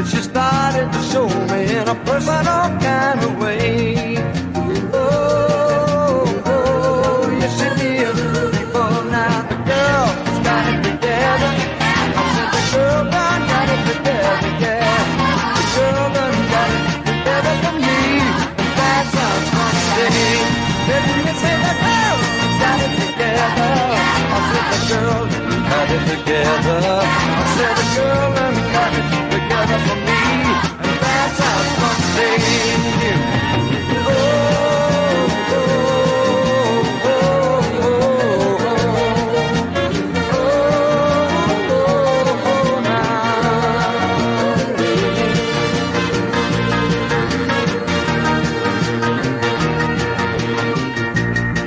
But she started to show me in a personal kind of way. Oh, oh, yes she did. People now, the girl has got it together. I said the girl done got it together, yeah. The girl done got it together for me. And that sounds funny. Let me say the girl got it together. I said the girl got it together. I said the girl done got it together for me. And that sounds funny. Oh, oh, oh, oh, oh, now.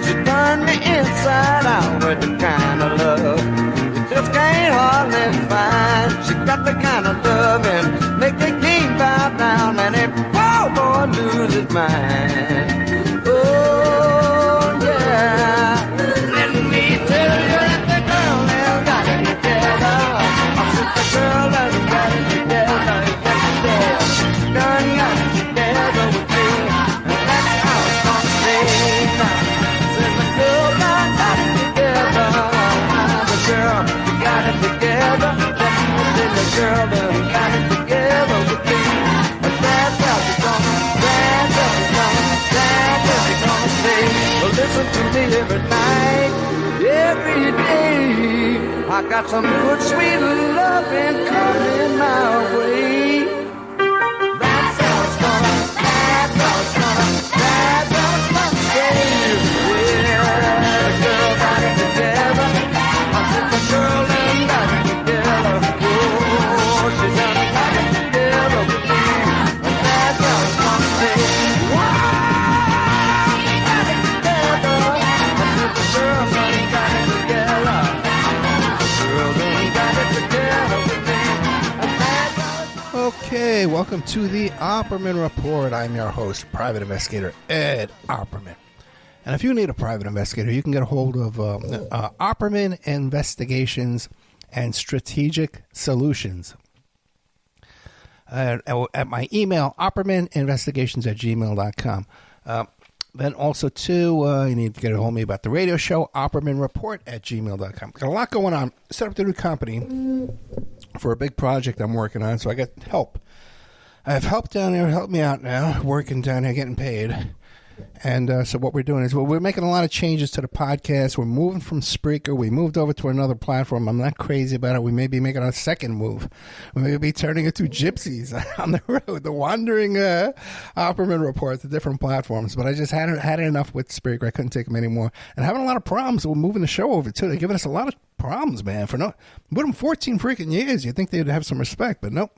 She turned me inside out with the kind of love you just can't hardly find. She got the kind of love and make the king bow down and a poor boy lose his mind. Oh, yeah. Let me tell you that the girl has got it together. I said the girl has got it together. Yes, she done got it together with me. And that's how it's gonna stay now. I said the girl done got it together. The girl got it together. The girl done got it together with me. And that's how it's gonna, that's how it's gonna, that's how it's gonna stay. Well, listen to me every night, every day. I got some good, sweet loving coming my way. That's how it's gonna, that's how it's gonna, that's how it's gonna stay. Yeah, the girl got it together. I said the girl done got it together. Oh, she done got it together with me. And that's how it's gonna stay. Wow, got it together. I said the girl done got it together. The girl done got it together with me. And that's how it's Okay, welcome to the Opperman Report. I'm your host, Private Investigator Ed Opperman. And if you need a private investigator, you can get a hold of Opperman Investigations and Strategic Solutions. At my email, oppermaninvestigations@gmail.com. Then also, too, you need to get a hold of me about the radio show, oppermanreport@gmail.com. Got a lot going on. Set up the new company for a big project I'm working on, so I got help. I have help down there, help me out now, working down there, getting paid. And so what we're doing is we're making a lot of changes to the podcast. We're moving from Spreaker. We moved over to another platform. I'm not crazy about it. We may be making a second move. We may be turning into gypsies on the road, the wandering Opperman Report to different platforms. But I just had it enough with Spreaker. I couldn't take them anymore. And having a lot of problems with moving the show over, too. They're giving us a lot of problems, man. For with them 14 freaking years, you'd think they'd have some respect. But nope.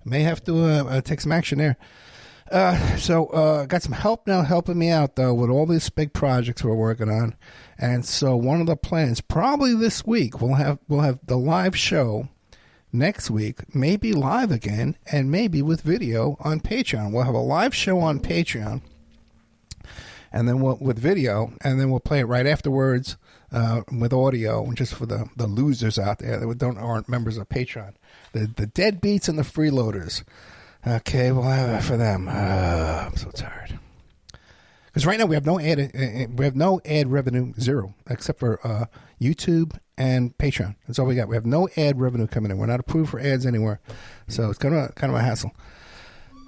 May have to take some action there. So got some help now helping me out, though, with all these big projects we're working on. And so one of the plans, probably this week, we'll have the live show next week, maybe live again, and maybe with video on Patreon. We'll have a live show on Patreon, and then with video, and then we'll play it right afterwards with audio, just for the losers out there that aren't members of Patreon. The deadbeats and the freeloaders. Okay, we'll have it for them. I'm so tired. Because right now we have no ad revenue, zero, except for YouTube and Patreon. That's all we got. We have no ad revenue coming in. We're not approved for ads anywhere, so it's kind of a hassle.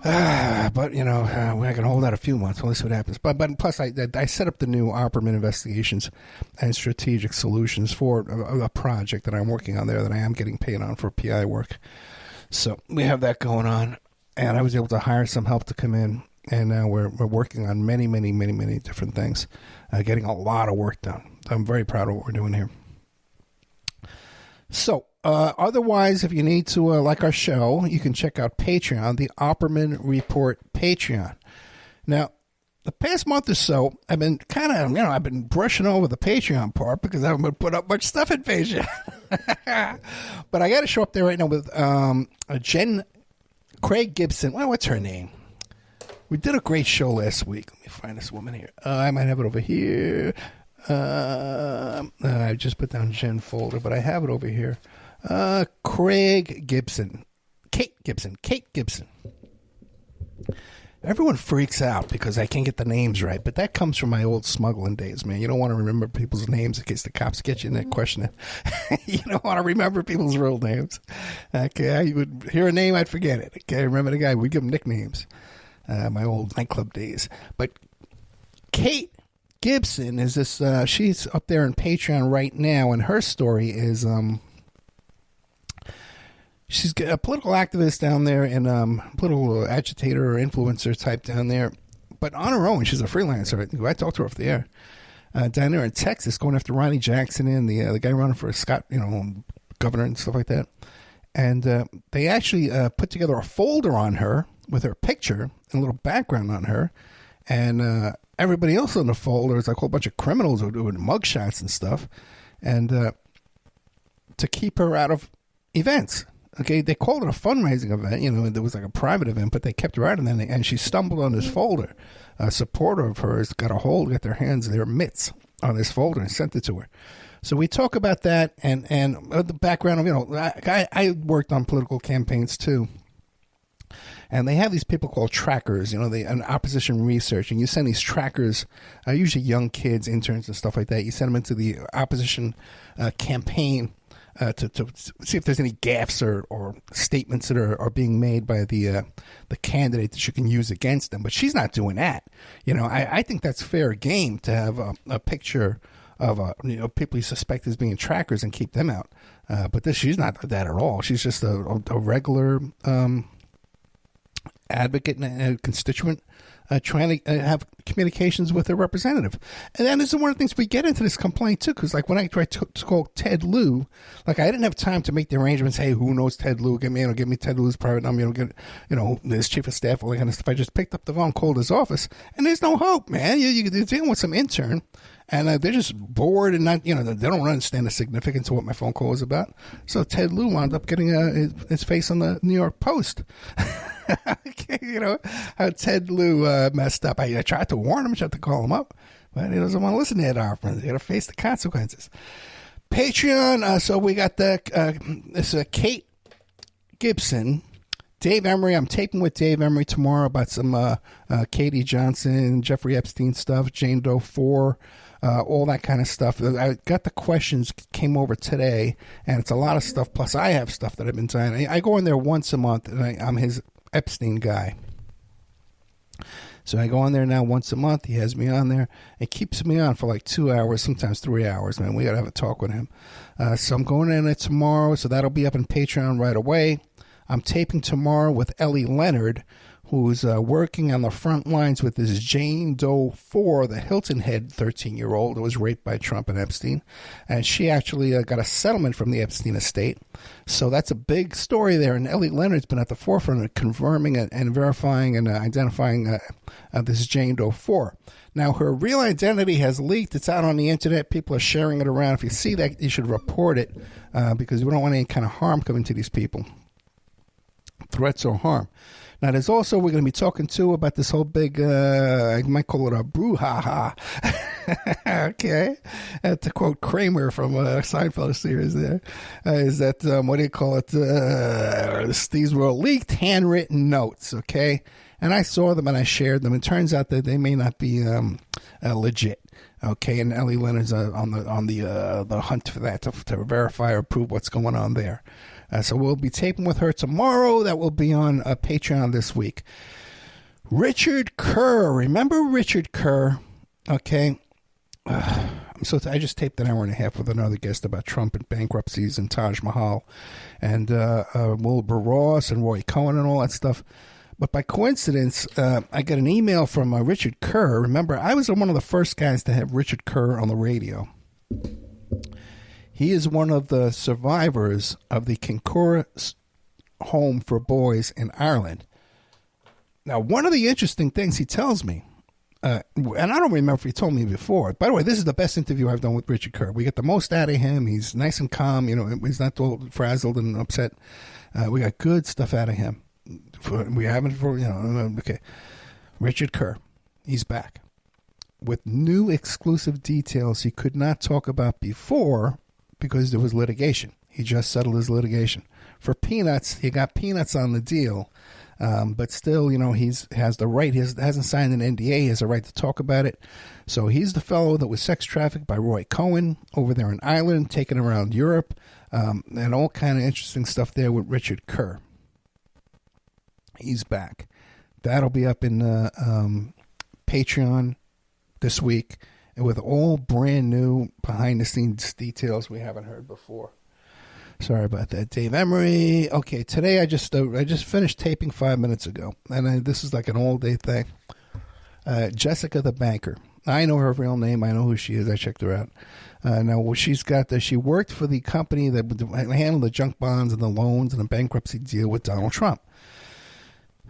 But we're not gonna hold out a few months. We'll see what happens. But plus, I set up the new Opperman Investigations and Strategic Solutions for a project that I'm working on there that I am getting paid on for PI work. So we have that going on. And I was able to hire some help to come in, and now we're working on many, many, many, many different things, getting a lot of work done. I'm very proud of what we're doing here. So, otherwise, if you need to like our show, you can check out Patreon, the Opperman Report Patreon. Now, the past month or so, I've been I've been brushing over the Patreon part because I haven't been put up much stuff in Patreon. But I got to show up there right now with Craig Gibson. Well, what's her name? We did a great show last week. Let me find this woman here. I might have it over here. I just put down Jen folder, but I have it over here. Craig Gibson. Kate Gibson. Everyone freaks out because I can't get the names right, but that comes from my old smuggling days, man. You don't want to remember people's names in case the cops get you in that question. You don't want to remember people's real names. Okay, I would hear a name, I'd forget it. Okay, I remember the guy. We'd give him nicknames. My old nightclub days. But Kate Gibson is this, she's up there in Patreon right now, and her story is, she's a political activist down there and political agitator or influencer type down there. But on her own, she's a freelancer. I talked to her off the air. Down there in Texas, going after Ronnie Jackson and the guy running for Scott, governor and stuff like that. And they actually put together a folder on her with her picture and a little background on her. And everybody else on the folder is like a whole bunch of criminals who are doing mugshots and stuff. And to keep her out of events. Okay, they called it a fundraising event. There was like a private event, but they kept her out, and she stumbled on this folder. A supporter of hers got their mitts on this folder and sent it to her. So we talk about that and the background of, I worked on political campaigns too. And they have these people called trackers, an opposition research, and you send these trackers, usually young kids, interns and stuff like that. You send them into the opposition campaign to see if there's any gaffes or statements that are being made by the candidate that you can use against them. But she's not doing that. I think that's fair game to have a picture of people you suspect as being trackers and keep them out. But she's not that at all. She's just a regular advocate and a constituent trying to have communications with their representative. And that is one of the things we get into this complaint too, because like when I tried to call Ted Lieu, like I didn't have time to make the arrangements. Hey, who knows Ted Lieu? Give me Ted Lieu's private number. His chief of staff, all that kind of stuff. I just picked up the phone, called his office, and there's no hope, man. You're dealing with some intern, and they're just bored and not, they don't understand the significance of what my phone call was about. So Ted Lieu wound up getting his face on the New York Post. How Ted Lieu messed up. I tried to warn him, tried to call him up, but he doesn't want to listen to Ed Harp. He's got to face the consequences. Patreon. So we got this Kate Gibson, Dave Emery. I'm taping with Dave Emery tomorrow about some Katie Johnson, Jeffrey Epstein stuff, Jane Doe 4. All that kind of stuff. I got the questions, came over today, and it's a lot of stuff. Plus, I have stuff that I've been saying. I go in there once a month, and I'm his Epstein guy. So I go on there now once a month. He has me on there. It keeps me on for like 2 hours, sometimes 3 hours, man. We got to have a talk with him. So I'm going in there tomorrow, so that'll be up on Patreon right away. I'm taping tomorrow with Ellie Leonard, who's working on the front lines with this Jane Doe 4, the Hilton Head 13-year-old who was raped by Trump and Epstein. And she actually got a settlement from the Epstein estate. So that's a big story there. And Ellie Leonard's been at the forefront of confirming and verifying and identifying this Jane Doe 4. Now, her real identity has leaked. It's out on the internet. People are sharing it around. If you see that, you should report it because we don't want any kind of harm coming to these people. Threats or harm. Now, there's also, we're going to be talking, too, about this whole big, I might call it a brouhaha. Okay? To quote Kramer from Seinfeld series there, is that, what do you call it? These were leaked handwritten notes, okay? And I saw them and I shared them. It turns out that they may not be legit. Okay, and Ellie Leonard's on the hunt for that to verify or prove what's going on there. So we'll be taping with her tomorrow. That will be on Patreon this week. Richard Kerr. Remember Richard Kerr? Okay. I just taped an hour and a half with another guest about Trump and bankruptcies and Taj Mahal and Wilbur Ross and Roy Cohn and all that stuff. But by coincidence, I got an email from Richard Kerr. Remember, I was one of the first guys to have Richard Kerr on the radio. He is one of the survivors of the Kincora home for boys in Ireland. Now, one of the interesting things he tells me, and I don't remember if he told me before. By the way, this is the best interview I've done with Richard Kerr. We get the most out of him. He's nice and calm. He's not all frazzled and upset. We got good stuff out of him. We haven't okay. Richard Kerr, he's back with new exclusive details he could not talk about before because there was litigation. He just settled his litigation. For peanuts, he got peanuts on the deal. But still, he has the right. He hasn't signed an NDA. He has a right to talk about it. So he's the fellow that was sex trafficked by Roy Cohen over there in Ireland, taken around Europe, and all kind of interesting stuff there with Richard Kerr. He's back. That'll be up in Patreon this week, and with all brand new behind-the-scenes details we haven't heard before. Sorry about that, Dave Emery. Okay, today I just finished taping 5 minutes ago, and this is like an all-day thing. Jessica the banker. I know her real name. I know who she is. I checked her out. Now, she worked for the company that handled the junk bonds and the loans and the bankruptcy deal with Donald Trump.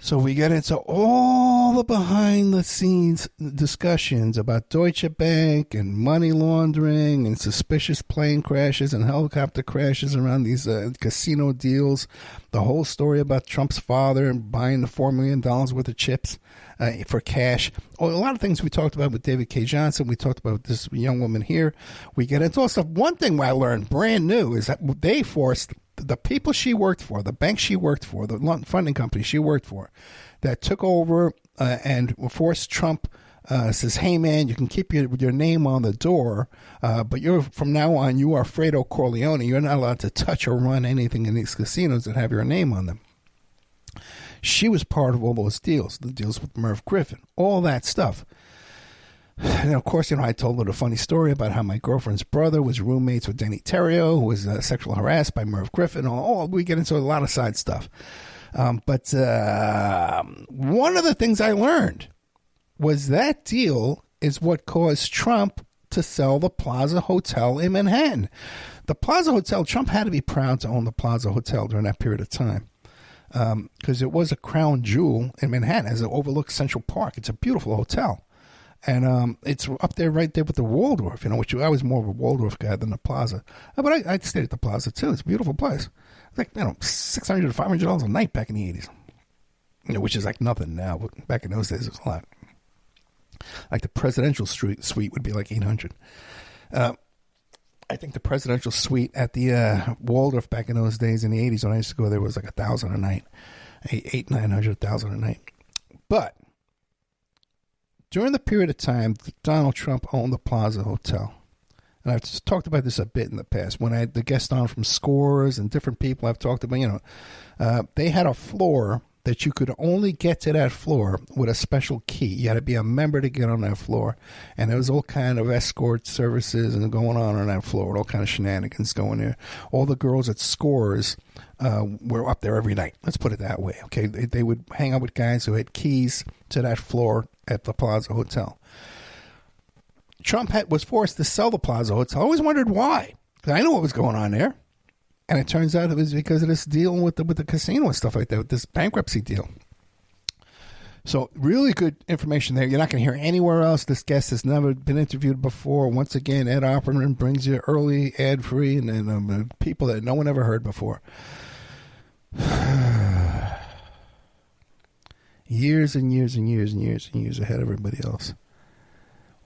So we get into all the behind-the-scenes discussions about Deutsche Bank and money laundering and suspicious plane crashes and helicopter crashes around these casino deals. The whole story about Trump's father buying the $4 million worth of chips for cash. A lot of things we talked about with David K. Johnson. We talked about this young woman here. We get into all stuff. One thing I learned brand new is that they forced the people she worked for, the bank she worked for, the funding company she worked for, that took over and forced Trump, says, hey, man, you can keep your name on the door, but from now on, you are Fredo Corleone. You're not allowed to touch or run anything in these casinos that have your name on them. She was part of all those deals, the deals with Merv Griffin, all that stuff. And of course, I told her the funny story about how my girlfriend's brother was roommates with Denny Terrio, who was sexually harassed by Merv Griffin. We get into a lot of side stuff. But one of the things I learned was that deal is what caused Trump to sell the Plaza Hotel in Manhattan. The Plaza Hotel, Trump had to be proud to own the Plaza Hotel during that period of time. Because it was a crown jewel in Manhattan as it overlooks Central Park. It's a beautiful hotel. And it's up there, right there with the Waldorf, which I was more of a Waldorf guy than the Plaza. But I stayed at the Plaza, too. It's a beautiful place. It's like, $600 to $500 a night back in the 80s. Which is like nothing now. But back in those days, it was a lot. Like the presidential suite would be like $800. I think the presidential suite at the Waldorf back in those days in the 80s when I used to go there was like $1,000 a night. $800, $900, $1,000 a night. But during the period of time that Donald Trump owned the Plaza Hotel, and I've talked about this a bit in the past, when I had the guests on from Scores and different people I've talked about, they had a floor that you could only get to that floor with a special key. You had to be a member to get on that floor. And there was all kind of escort services and going on that floor, all kind of shenanigans going there. All the girls at Scores were up there every night. Let's put it that way. Okay, they would hang out with guys who had keys to that floor at the Plaza Hotel. Trump was forced to sell the Plaza Hotel. I always wondered why. Because I knew what was going on there. And it turns out it was because of this deal with the casino and stuff like that, with this bankruptcy deal. So really good information there. You're not going to hear anywhere else. This guest has never been interviewed before. Once again, Ed Opperman brings you early, ad-free, and people that no one ever heard before. Years and years and years and years and years ahead of everybody else.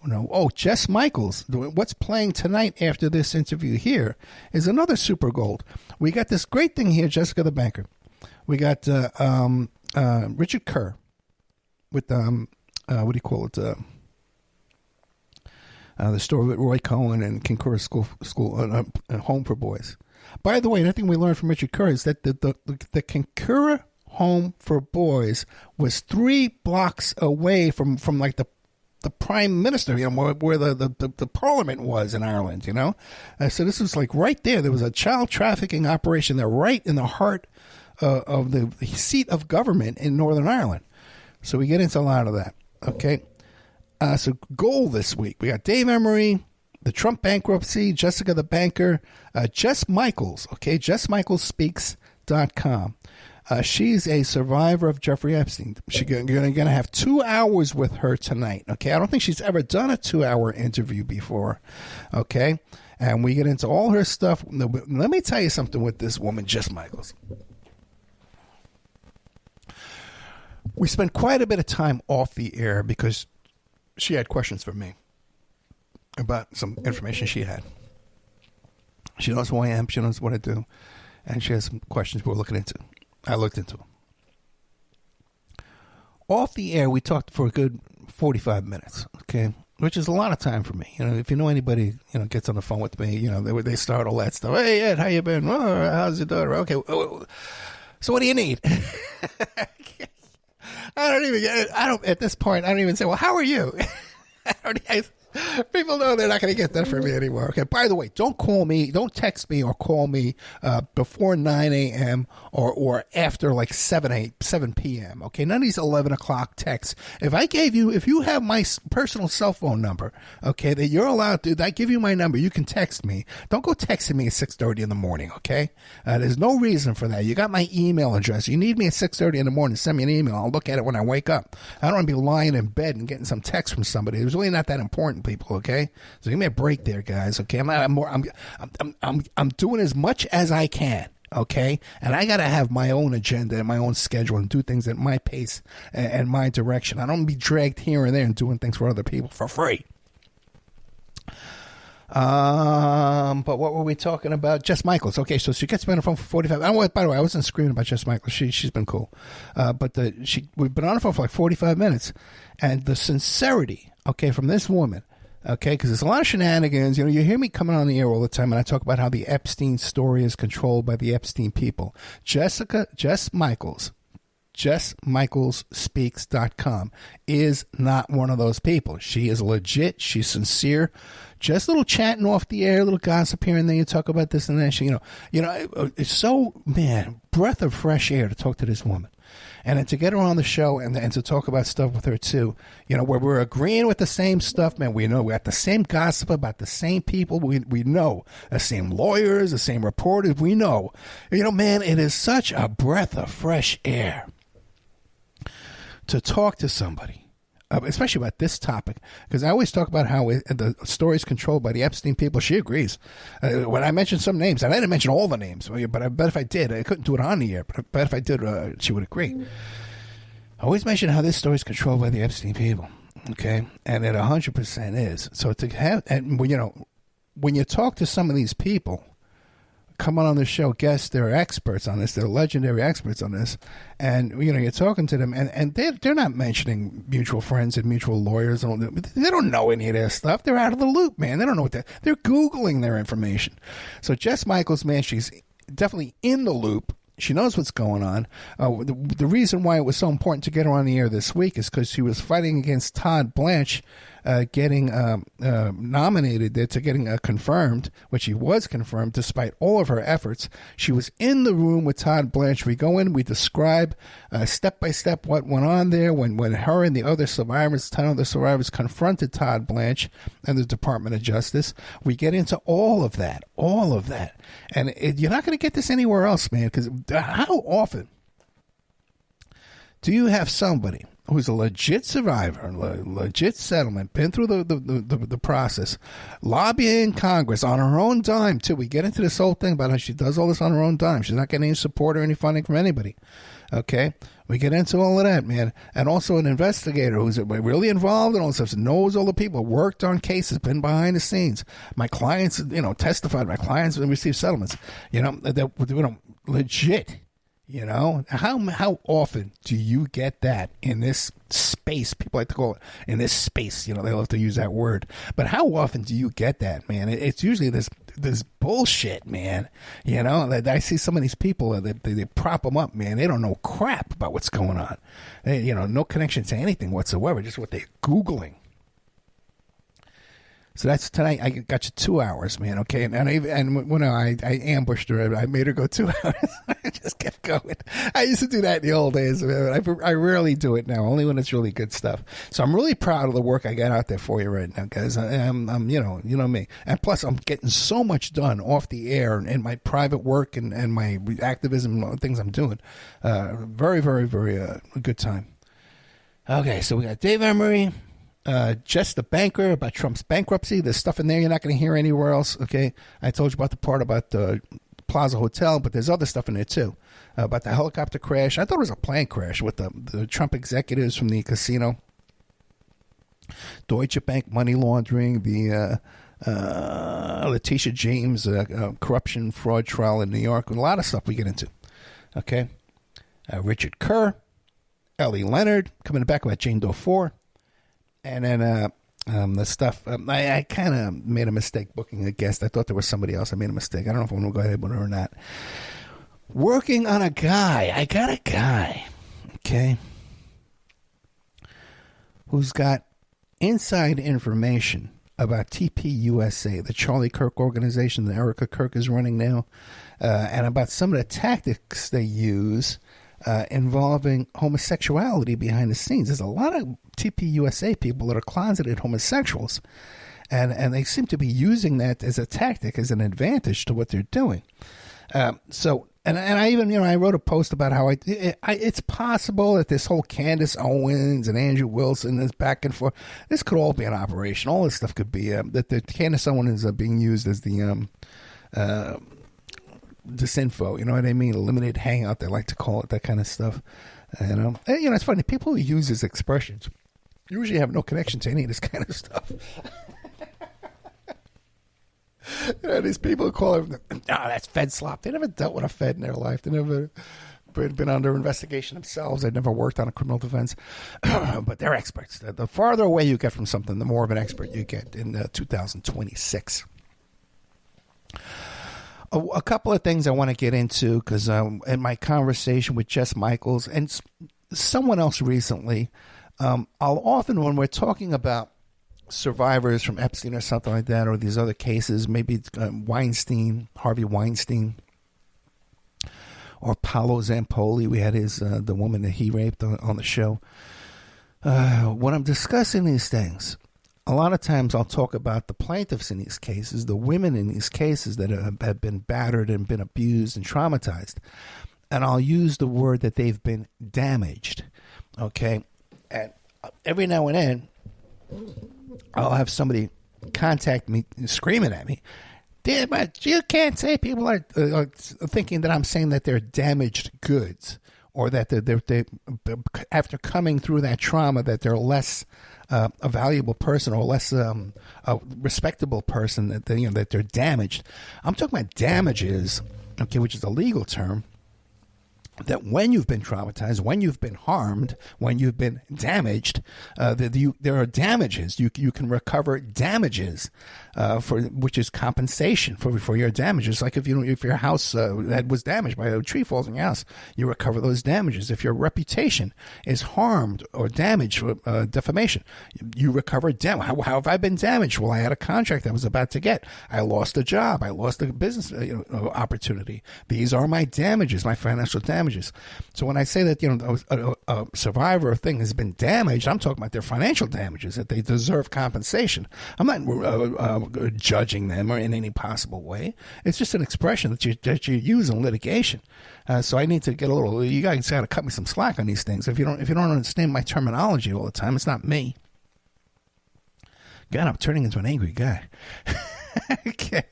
Oh, Jess Michaels. What's playing tonight after this interview here is another Super Gold. We got this great thing here, Jessica the Banker. We got Richard Kerr with, what do you call it? The story with Roy Cohen and Concura School Home for Boys. By the way, another thing we learned from Richard Kerr is that the Concura Home for Boys was 3 blocks away from like the prime minister, where the parliament was in Ireland, So this was like right there. There was a child trafficking operation there right in the heart of the seat of government in Northern Ireland. So we get into a lot of that, okay? So goal this week. We got Dave Emery, the Trump bankruptcy, Jessica the Banker, Jess Michaels, okay? JessMichaelsSpeaks.com. She's a survivor of Jeffrey Epstein. You're going to have 2 hours with her tonight, okay? I don't think she's ever done a 2-hour interview before, okay? And we get into all her stuff. Let me tell you something with this woman, Jess Michaels. We spent quite a bit of time off the air because she had questions for me about some information she had. She knows who I am. She knows what I do. And she has some questions we're looking into. I looked into them. Off the air, we talked for a good 45 minutes, okay? Which is a lot of time for me. You know, if you know anybody, you know, gets on the phone with me, you know, they start all that stuff. Hey, Ed, how you been? Oh, how's your daughter? Okay. So what do you need? At this point, I don't even say, well, how are you? People know they're not going to get that from me anymore. Okay. By the way, don't call me, don't text me or call me before 9 a.m. or after like 7 p.m. Okay. None of these 11 o'clock texts. If you have my personal cell phone number, okay, that you're allowed to, I give you my number, you can text me. Don't go texting me at 6:30 in the morning. Okay. There's no reason for that. You got my email address. You need me at 6:30 in the morning, send me an email. I'll look at it when I wake up. I don't want to be lying in bed and getting some text from somebody. It's really not that important, people. Okay. So give me a break there, guys. Okay. I'm doing as much as I can. Okay. And I got to have my own agenda and my own schedule and do things at my pace and my direction. I don't be dragged here and there and doing things for other people for free. But what were we talking about? Jess Michaels. Okay, so she gets me on the phone for 45. By the way, I wasn't screaming about Jess Michaels. She's been cool. But we've been on the phone for like 45 minutes, and the sincerity, okay, from this woman, okay, because there's a lot of shenanigans. You know, you hear me coming on the air all the time, and I talk about how the Epstein story is controlled by the Epstein people. Jess Michaels, JessMichaelsSpeaks.com is not one of those people. She is legit. She's sincere. Just a little chatting off the air, a little gossip here and there. You talk about this and that. It's so, man, breath of fresh air to talk to this woman. And then to get her on the show and to talk about stuff with her, too, you know, where we're agreeing with the same stuff, man. We know we got the same gossip about the same people. We know the same lawyers, the same reporters. We know. You know, man, it is such a breath of fresh air to talk to somebody. Especially about this topic, because I always talk about how the story is controlled by the Epstein people. She agrees. When I mentioned some names, and I didn't mention all the names, but I bet if I did, I couldn't do it on the air, but I bet if I did, she would agree. I always mention how this story is controlled by the Epstein people, okay? And it 100% is. So to have, and you know, when you talk to some of these people, coming on the show, guests, they're experts on this. They're legendary experts on this. And, you know, you're talking to them, and they're not mentioning mutual friends and mutual lawyers. They don't know any of their stuff. They're out of the loop, man. They don't know what they're Googling their information. So Jess Michaels, man, she's definitely in the loop. She knows what's going on. The reason why it was so important to get her on the air this week is because she was fighting against Todd Blanche getting nominated there to getting confirmed, which he was confirmed despite all of her efforts. She was in the room with Todd Blanche. We go in, we describe step by step what went on there when her and the other survivors, 10 other survivors, confronted Todd Blanche and the Department of Justice. We get into all of that. And you're not going to get this anywhere else, man, because how often do you have somebody who's a legit survivor, legit settlement, been through the process, lobbying Congress on her own dime, too. We get into this whole thing about how she does all this on her own dime. She's not getting any support or any funding from anybody. Okay? We get into all of that, man. And also an investigator who's really involved in all this stuff, knows all the people, worked on cases, been behind the scenes. My clients, you know, testified. My clients received settlements. You know, legit. You know, how often do you get that in this space? People like to call it in this space. You know, they love to use that word. But how often do you get that, man? It's usually this bullshit, man. You know, I see some of these people, they prop them up, man. They don't know crap about what's going on. You know, no connection to anything whatsoever, just what they're Googling. So that's tonight. I got you 2 hours, man. Okay, and when I ambushed her, I made her go 2 hours. I just kept going. I used to do that in the old days, man. I rarely do it now, only when it's really good stuff. So I'm really proud of the work I got out there for you right now, guys. I'm you know me, and plus I'm getting so much done off the air and my private work and my activism and things I'm doing. Very, very, very good time. Okay, so we got Dave Emery. Just the banker about Trump's bankruptcy. There's stuff in there you're not going to hear anywhere else. Okay, I told you about the part about the Plaza Hotel, but there's other stuff in there too about the helicopter crash. I thought it was a plane crash with the Trump executives from the casino, Deutsche Bank money laundering, the Letitia James, corruption fraud trial in New York, and a lot of stuff we get into. Okay, Richard Kerr, Ellie Leonard coming back about Jane Doe 4, and then the stuff. I kind of made a mistake booking a guest. I thought there was somebody else. I made a mistake. I don't know if I'm going to go ahead with it or not. Working on a guy. I got a guy. Okay. Who's got inside information about TPUSA, the Charlie Kirk organization that Erica Kirk is running now, and about some of the tactics they use involving homosexuality behind the scenes. There's a lot of TPUSA people that are closeted homosexuals, and they seem to be using that as a tactic, as an advantage to what they're doing. And I even, I wrote a post about how it's possible that this whole Candace Owens and Andrew Wilson is back and forth. This could all be an operation. All this stuff could be that the Candace Owens is being used as the disinfo. You know what I mean? A limited hangout. They like to call it that kind of stuff. And, it's funny. People who use these expressions usually have no connection to any of this kind of stuff. These people call it, that's Fed slop. They never dealt with a Fed in their life. They never been under investigation themselves. They've never worked on a criminal defense. But they're experts. The farther away you get from something, the more of an expert you get in 2026. A couple of things I want to get into, because in my conversation with Jess Michaels and someone else recently, I'll often, when we're talking about survivors from Epstein or something like that, or these other cases, maybe Weinstein, Harvey Weinstein, or Paolo Zampoli. We had the woman that he raped on the show. When I'm discussing these things, a lot of times I'll talk about the plaintiffs in these cases, the women in these cases that have been battered and been abused and traumatized. And I'll use the word that they've been damaged. Okay? And every now and then, I'll have somebody contact me screaming at me, but you can't say people are thinking that I'm saying that they're damaged goods, or that they after coming through that trauma that they're less a valuable person or less a respectable person, that that they're damaged. I'm talking about damages, okay, which is a legal term. That when you've been traumatized, when you've been harmed, when you've been damaged, there are damages. You can recover damages, which is compensation for your damages. Like if your house was damaged by a tree falls in your house, you recover those damages. If your reputation is harmed or damaged, defamation, you recover damage. How have I been damaged? Well, I had a contract I was about to get. I lost a job. I lost a business opportunity. These are my damages, my financial damages. So when I say that a survivor thing has been damaged, I'm talking about their financial damages, that they deserve compensation. I'm not judging them or in any possible way. It's just an expression that you use in litigation. So I need to get a little. You guys got to cut me some slack on these things. If you don't understand my terminology all the time, it's not me. God, I'm turning into an angry guy. Okay.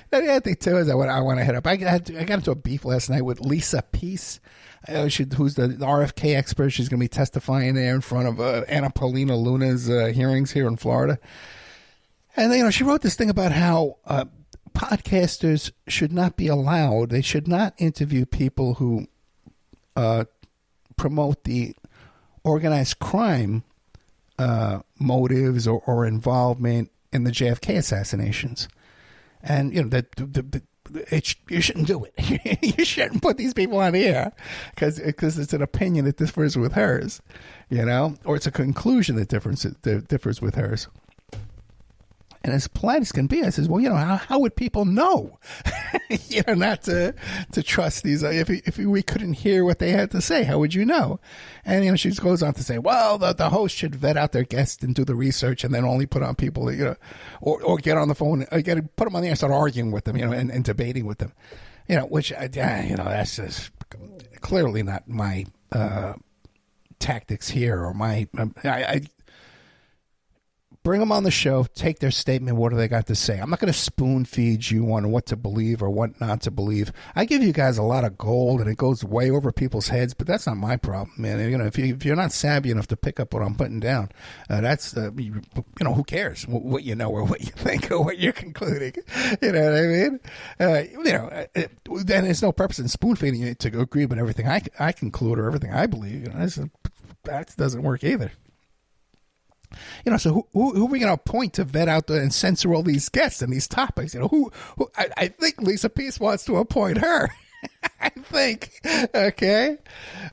The other thing too is I want to hit up. I got into a beef last night with Lisa Peace, who's the RFK expert. She's going to be testifying there in front of Anna Paulina Luna's hearings here in Florida. And she wrote this thing about how podcasters should not be allowed. They should not interview people who promote the organized crime motives or involvement in the JFK assassinations. And, you shouldn't do it. You shouldn't put these people on the air because it's an opinion that differs with hers, or it's a conclusion that differs with hers. And as polite as can be, I says, well, how would people know, not to trust these? If we couldn't hear what they had to say, how would you know? And, she goes on to say, well, the host should vet out their guests and do the research and then only put on people, or get on the phone, put them on the air and start arguing with them, and debating with them, which, that's just clearly not my bring them on the show, take their statement, what do they got to say? I'm not going to spoon feed you on what to believe or what not to believe. I give you guys a lot of gold, and it goes way over people's heads, but that's not my problem, man. You know, if you're not savvy enough to pick up what I'm putting down, that's, you know, who cares what you know or what you think or what you're concluding? You know what I mean? You know, then there's no purpose in spoon feeding you to agree with everything I conclude or everything I believe. You know, that doesn't work either. You know, so who are we going to appoint to vet out and censor all these guests and these topics? You know, who I think Lisa Peace wants to appoint her. I think. Okay.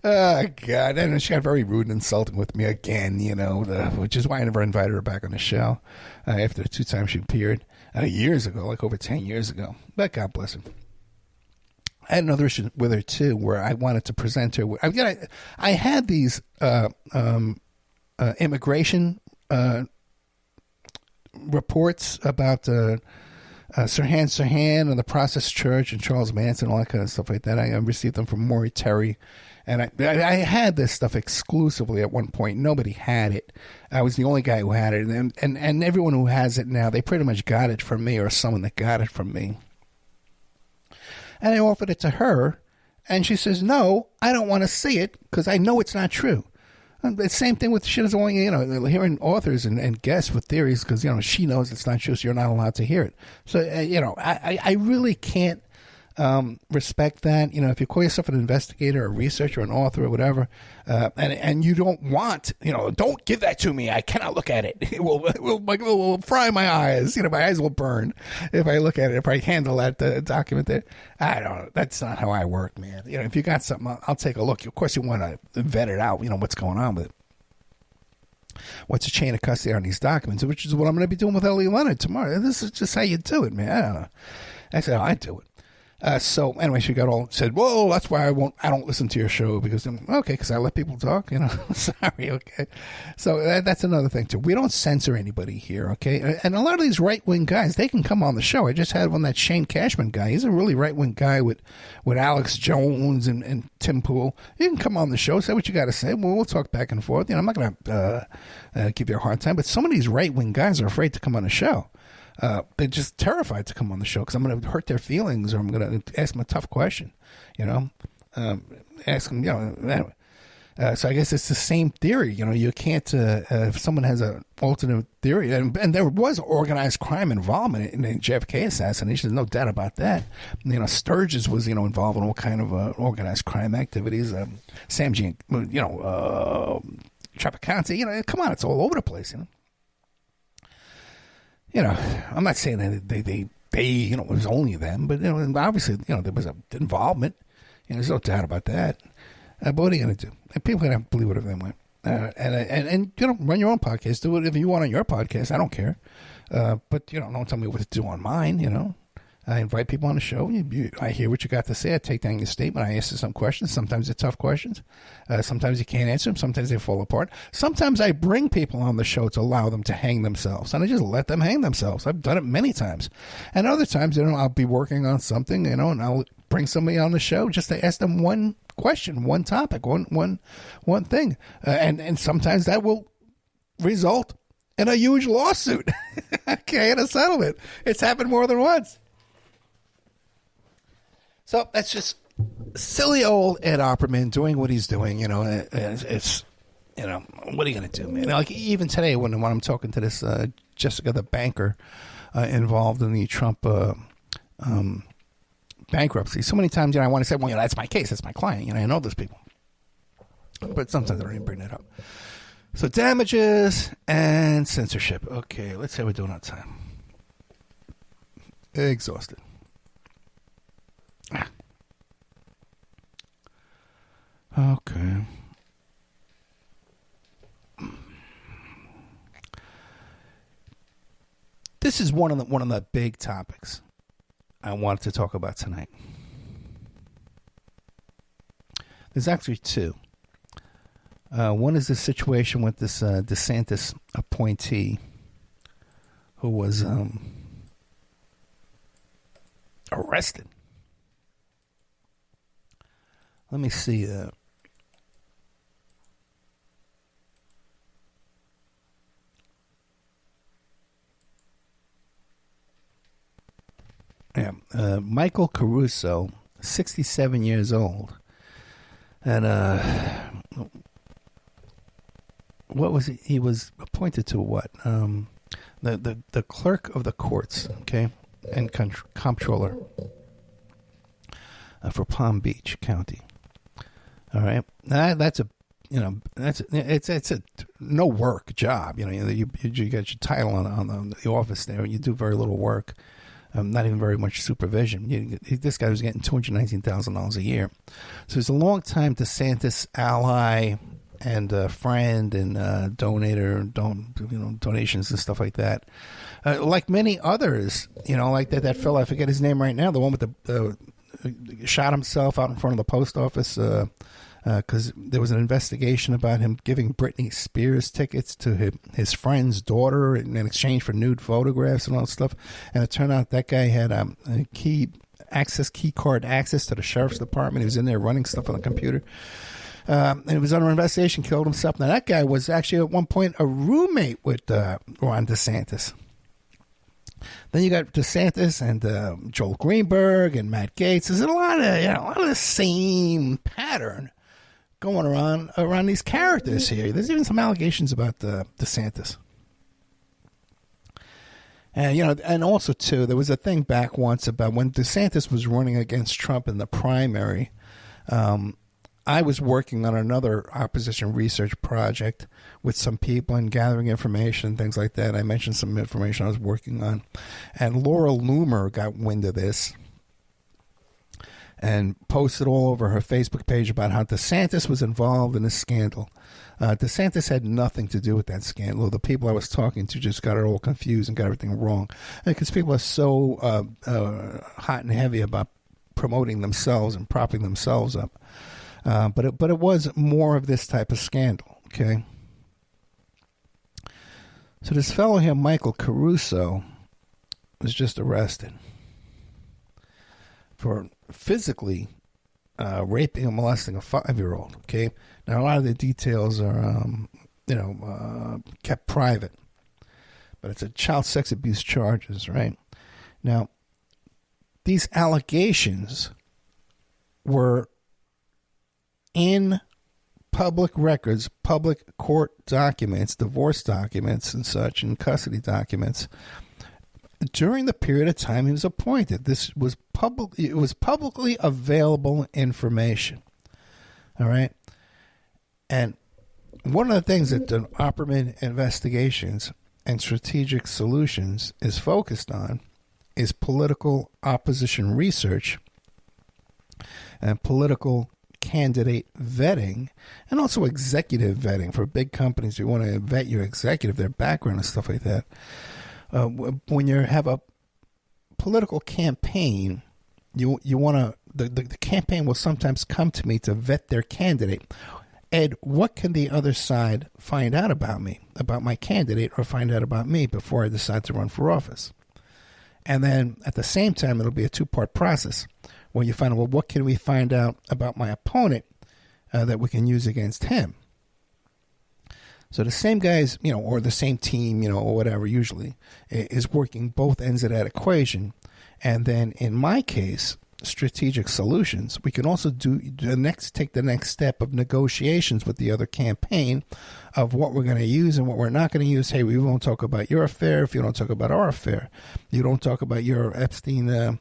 Oh, God. And she got very rude and insulting with me again, you know, which is why I never invited her back on the show after the 2 times she appeared years ago, like over 10 years ago. But God bless her. I had another issue with her, too, where I wanted to present her. I had these immigration reports about Sirhan Sirhan and the Process Church and Charles Manson, all that kind of stuff like that. I received them from Maury Terry. And I had this stuff exclusively at one point. Nobody had it. I was the only guy who had it. And everyone who has it now, they pretty much got it from me or someone that got it from me. And I offered it to her. And she says, no, I don't want to see it because I know it's not true. The same thing with she doesn't want, you know, hearing authors and guests with theories because, you know, she knows it's not true, so you're not allowed to hear it. So, you know, I really can't respect that. You know, if you call yourself an investigator or a researcher or an author or whatever, and you don't want, you know, don't give that to me. I cannot look at it. It will fry my eyes. You know, my eyes will burn if I look at it, if I handle that document there. I don't know. That's not how I work, man. You know, if you got something, I'll take a look. Of course, you want to vet it out, you know, what's going on with it. What's the chain of custody on these documents, which is what I'm going to be doing with Ellie Leonard tomorrow. This is just how you do it, man. I don't know. That's how I do it. So anyway, she got all said, well, that's why I don't listen to your show because because I let people talk, you know. Sorry, okay. So that's another thing too. We don't censor anybody here, okay? And a lot of these right-wing guys, they can come on the show. I just had one, that Shane Cashman guy. He's a really right-wing guy with Alex Jones and Tim Pool. You can come on the show, say what you got to say. We'll talk back and forth. You know, I'm not going to give you a hard time, but some of these right-wing guys are afraid to come on the show. They're just terrified to come on the show because I'm going to hurt their feelings or I'm going to ask them a tough question, you know, ask them, you know, anyway. So I guess it's the same theory. You know, you can't, if someone has an alternate theory, and there was organized crime involvement in the JFK assassination, there's no doubt about that. You know, Sturgis was, you know, involved in all kind of organized crime activities. Sam G, you know, Trafficante, you know, come on, it's all over the place, you know. You know, I'm not saying that they you know, it was only them, but, you know, obviously, you know, there was an involvement. You know, there's no doubt about that. But what are you going to do? And people are going to believe whatever they want. And you know, run your own podcast. Do whatever you want on your podcast. I don't care. But, you know, don't tell me what to do on mine, you know. I invite people on the show. I hear what you got to say. I take down your statement. I answer some questions. Sometimes they're tough questions. Sometimes you can't answer them. Sometimes they fall apart. Sometimes I bring people on the show to allow them to hang themselves, and I just let them hang themselves. I've done it many times. And other times, you know, I'll be working on something, you know, and I'll bring somebody on the show just to ask them one question, one topic, one thing. And sometimes that will result in a huge lawsuit, okay, in a settlement. It's happened more than once. So that's just silly old Ed Opperman doing what he's doing. You know, it's you know, what are you going to do, man? Like even today when I'm talking to this Jessica, the banker involved in the Trump bankruptcy, so many times, you know, I want to say, well, you know, that's my case, that's my client. You know, I know those people, but sometimes I don't even bring that up. So damages and censorship. Okay, let's say we're doing on time. Exhausted. Okay. This is one of the big topics I wanted to talk about tonight. There's actually two. One is the situation with this DeSantis appointee who was arrested. Let me see. Michael Caruso, 67 years old. And what was he? He was appointed to what? The clerk of the courts, okay, and comptroller for Palm Beach County. All right, that's a it's a no work job. You get your title on the office there, and you do very little work. Not even very much supervision. This guy was getting $219,000 a year, so he's a long time DeSantis ally and friend and donator, donations and stuff like that. Like many others, like that fellow, I forget his name right now, the one with the shot himself out in front of the post office because there was an investigation about him giving Britney Spears tickets to his friend's daughter in exchange for nude photographs and all that stuff. And it turned out that guy had a key card access to the sheriff's department. He was in there running stuff on the computer. And he was under investigation, killed himself. Now, that guy was actually at one point a roommate with Ron DeSantis. Then you got DeSantis and Joel Greenberg and Matt Gaetz. There's a lot of the same pattern going around these characters here. There's even some allegations about DeSantis. And and also too, there was a thing back once about when DeSantis was running against Trump in the primary. I was working on another opposition research project with some people and gathering information, things like that. I mentioned some information I was working on. And Laura Loomer got wind of this and posted all over her Facebook page about how DeSantis was involved in this scandal. DeSantis had nothing to do with that scandal. The people I was talking to just got it all confused and got everything wrong. Because people are so hot and heavy about promoting themselves and propping themselves up. But it was more of this type of scandal, okay? So this fellow here, Michael Caruso, was just arrested for physically raping and molesting a 5-year-old, okay? Now, a lot of the details are, kept private. But it's a child sex abuse charges, right? Now, these allegations were in public records, public court documents, divorce documents and such, and custody documents during the period of time he was appointed. This was publicly available information. All right. And one of the things that the Opperman Investigations and Strategic Solutions is focused on is political opposition research and political candidate vetting, and also executive vetting for big companies. You want to vet your executive, their background and stuff like that. When you have a political campaign, you want to the campaign will sometimes come to me to vet their candidate. Ed, what can the other side find out about me, about my candidate, or find out about me before I decide to run for office? And then at the same time, it'll be a two-part process where you find out, well, what can we find out about my opponent that we can use against him? So the same guys, or the same team, or whatever, usually, is working both ends of that equation. And then in my case, Strategic Solutions, we can also take the next step of negotiations with the other campaign of what we're going to use and what we're not going to use. Hey, we won't talk about your affair if you don't talk about our affair. You don't talk about your Epstein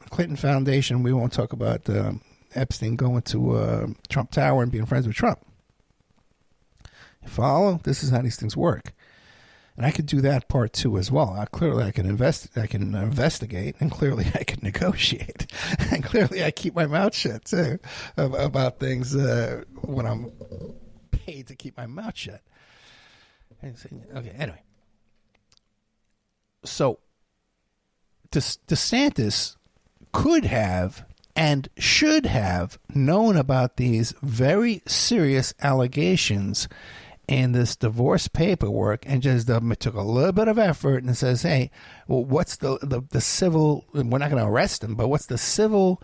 Clinton Foundation. We won't talk about Epstein going to Trump Tower and being friends with Trump. You follow? This is how these things work. And I could do that part too as well. Clearly, I can investigate, and clearly I can negotiate, and clearly I keep my mouth shut too about things when I'm paid to keep my mouth shut. Okay, anyway. So DeSantis could have and should have known about these very serious allegations in this divorce paperwork, and just took a little bit of effort and says, hey, well, what's the civil, we're not going to arrest him, but what's the civil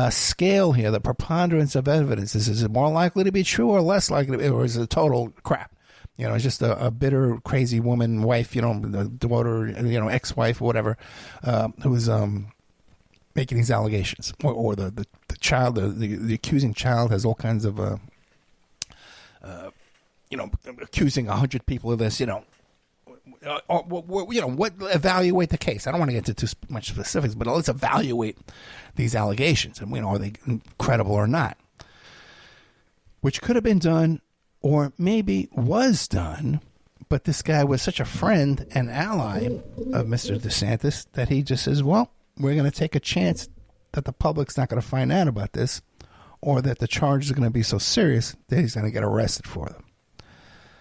scale here, the preponderance of evidence? Is it more likely to be true or less likely to be, or is it total crap? It's just a bitter, crazy woman, wife, daughter, ex-wife, or whatever, who's making these allegations, or the child, the accusing child has all kinds of, accusing 100 people of this, what evaluate the case. I don't want to get into too much specifics, but let's evaluate these allegations and are they credible or not, which could have been done or maybe was done. But this guy was such a friend and ally of Mr. DeSantis that he just says, well, we're going to take a chance that the public's not going to find out about this, or that the charges are going to be so serious that he's going to get arrested for them.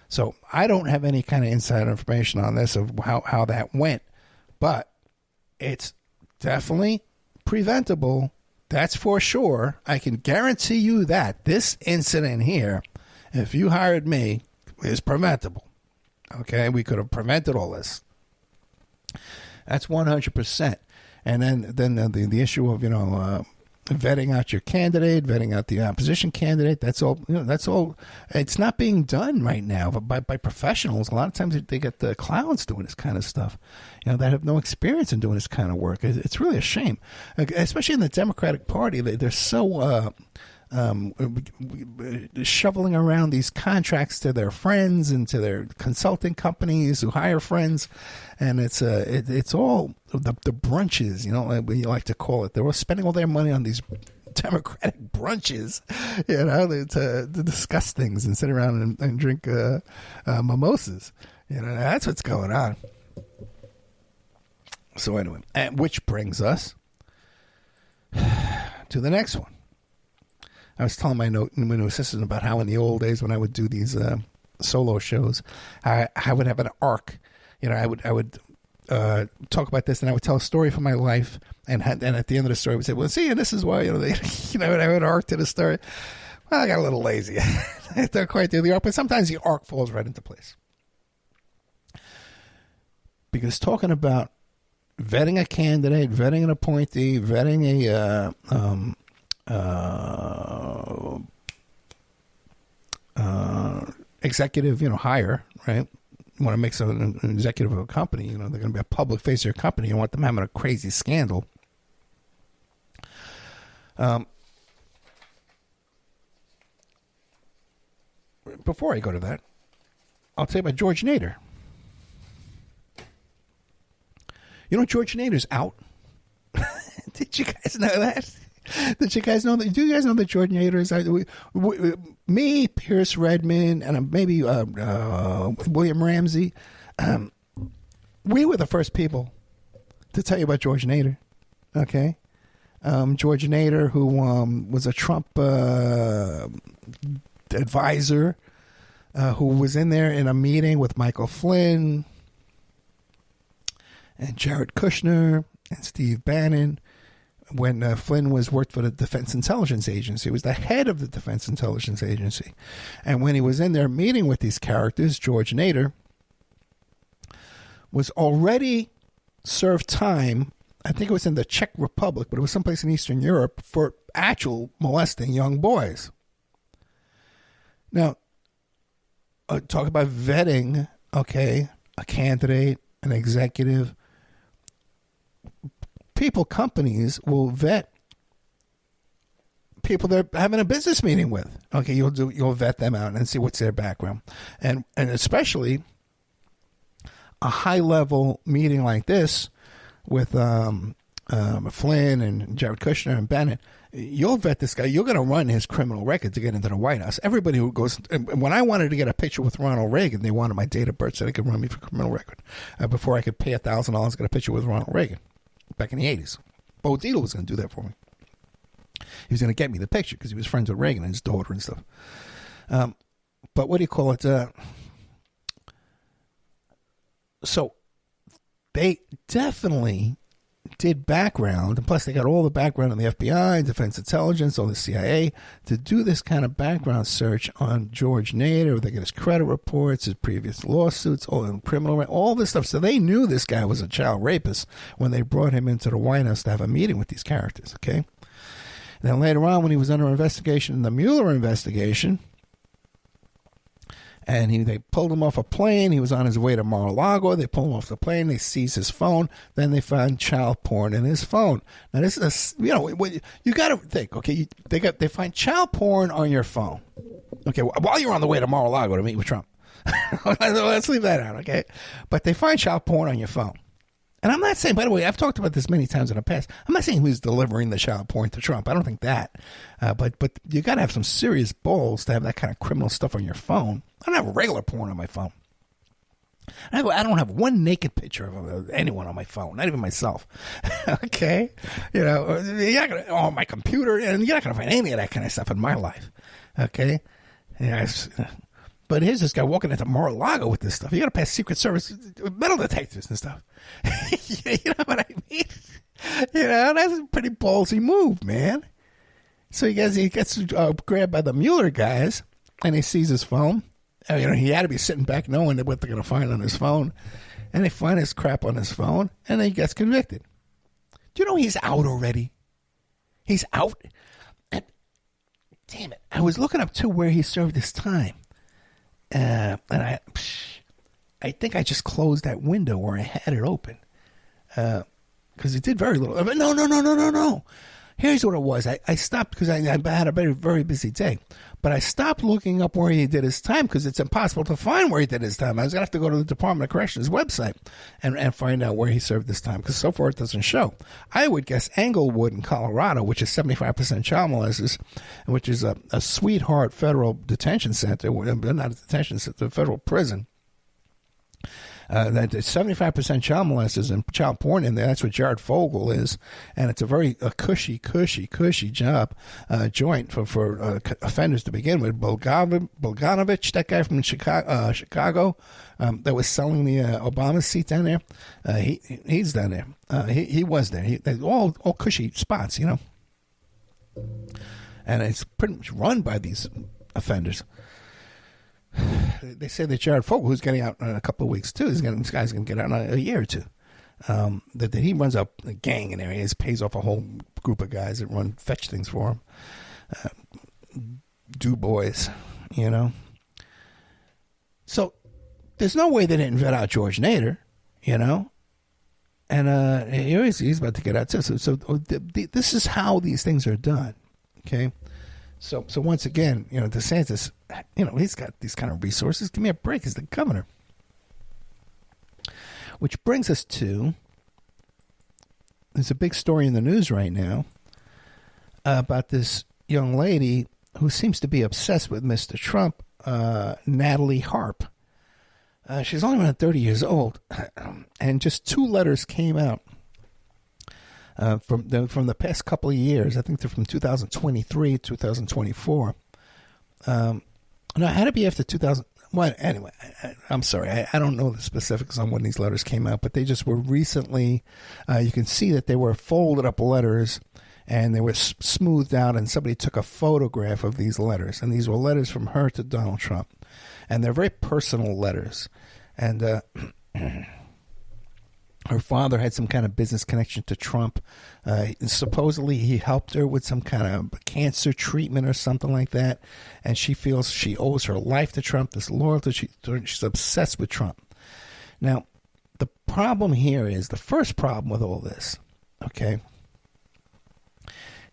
So I don't have any kind of inside information on this of how that went, but it's definitely preventable. That's for sure. I can guarantee you that this incident here, if you hired me, is preventable. Okay, we could have prevented all this. That's 100%. And then the issue of vetting out your candidate, vetting out the opposition candidate. That's all. That's all. It's not being done right now by professionals. A lot of times they get the clowns doing this kind of stuff, that have no experience in doing this kind of work. It's really a shame, especially in the Democratic Party. They're so shoveling around these contracts to their friends and to their consulting companies who hire friends, and it's all the brunches, you like to call it. They're all spending all their money on these Democratic brunches, to discuss things and sit around and drink mimosas. That's what's going on. So anyway, which brings us to the next one. I was telling my new assistant about how in the old days when I would do these solo shows, I would have an arc. I would talk about this, and I would tell a story from my life, and at the end of the story, I would say, "Well, see, and this is why I would have an arc to the story." Well, I got a little lazy. I don't quite do the arc, but sometimes the arc falls right into place. Because talking about vetting a candidate, vetting an appointee, vetting a executive, hire, right? You want to make an executive of a company, they're going to be a public face of your company. You want them having a crazy scandal. Before I go to that, I'll tell you about George Nader. George Nader's out. Did you guys know that? Did you guys know that? Do you guys know that George Nader is out? Me, Pierce Redmond, and maybe William Ramsey, we were the first people to tell you about George Nader. Okay? George Nader, who was a Trump advisor, who was in there in a meeting with Michael Flynn and Jared Kushner and Steve Bannon, when Flynn worked for the Defense Intelligence Agency. He was the head of the Defense Intelligence Agency. And when he was in there meeting with these characters, George Nader was already served time, I think it was in the Czech Republic, but it was someplace in Eastern Europe, for actual molesting young boys. Now, talk about vetting, okay, a candidate, an executive. Companies will vet people they're having a business meeting with. Okay, you'll vet them out and see what's their background, and especially a high level meeting like this with Flynn and Jared Kushner and Bennett. You'll vet this guy. You're going to run his criminal record to get into the White House. Everybody who goes, and when I wanted to get a picture with Ronald Reagan, they wanted my date of birth so they could run me for criminal record before I could pay $1,000 to get a picture with Ronald Reagan. Back in the 80s. Bo Dietl was going to do that for me. He was going to get me the picture because he was friends with Reagan and his daughter and stuff. But what do you call it? So they definitely did background, and plus they got all the background on the FBI, Defense Intelligence, all the CIA, to do this kind of background search on George Nader. They get his credit reports, his previous lawsuits, all criminal, all this stuff. So they knew this guy was a child rapist when they brought him into the White House to have a meeting with these characters, okay? And then later on, when he was under investigation in the Mueller investigation, And they pulled him off a plane. He was on his way to Mar-a-Lago. They pulled him off the plane. They seized his phone. Then they found child porn in his phone. Now this is you got to think. Okay, they find child porn on your phone. Okay, while you're on the way to Mar-a-Lago to meet with Trump. Let's leave that out. Okay, but they find child porn on your phone. And I'm not saying, by the way, I've talked about this many times in the past. I'm not saying who's delivering the child porn to Trump. I don't think that. But you got to have some serious balls to have that kind of criminal stuff on your phone. I don't have regular porn on my phone. I don't have one naked picture of anyone on my phone, not even myself. Okay? You're not gonna, on my computer, and you're not going to find any of that kind of stuff in my life. Okay? But here's this guy walking into Mar-a-Lago with this stuff. You got to pass Secret Service metal detectors and stuff. You know what I mean? That's a pretty ballsy move, man. So he gets grabbed by the Mueller guys, and he sees his phone. He had to be sitting back knowing what they're going to find on his phone. And they find his crap on his phone, and then he gets convicted. Do you know he's out already? He's out. And, damn it. I was looking up, too, where he served his time. And I think I just closed that window where I had it open. Because it did very little. No. Here's what it was. I stopped because I had a very, very busy day. But I stopped looking up where he did his time because it's impossible to find where he did his time. I was going to have to go to the Department of Corrections website and find out where he served his time because so far it doesn't show. I would guess Englewood in Colorado, which is 75% child molesters, which is a sweetheart federal detention center, not a detention center, a federal prison. That 75% child molesters and child porn in there. That's what Jared Fogle is, and it's a very cushy job joint for offenders to begin with. Bogdanovich, that guy from Chicago, that was selling the Obama seat down there. He's down there. He was there. All cushy spots, and it's pretty much run by these offenders. They say that Jared Fogle, who's getting out in a couple of weeks too, this guy's going to get out in a year or two. That he runs a gang in there. He pays off a whole group of guys that fetch things for him. Do boys, So there's no way they didn't vet out George Nader, and he's about to get out too. So this is how these things are done. Okay. So once again, DeSantis, he's got these kind of resources. Give me a break. He's the governor. Which brings us to, there's a big story in the news right now about this young lady who seems to be obsessed with Mr. Trump, Natalie Harp. She's only around 30 years old, and just 2 letters came out. From the past couple of years. I think they're from 2023, 2024. No, it had to be after 2000. Well, anyway, I'm sorry. I don't know the specifics on when these letters came out, but they just were recently. You can see that they were folded up letters, and they were smoothed out, and somebody took a photograph of these letters. And these were letters from her to Donald Trump. And they're very personal letters. And her father had some kind of business connection to Trump. Supposedly, he helped her with some kind of cancer treatment or something like that. And she feels she owes her life to Trump, this loyalty. She's obsessed with Trump. Now, the problem here is, the first problem with all this, okay,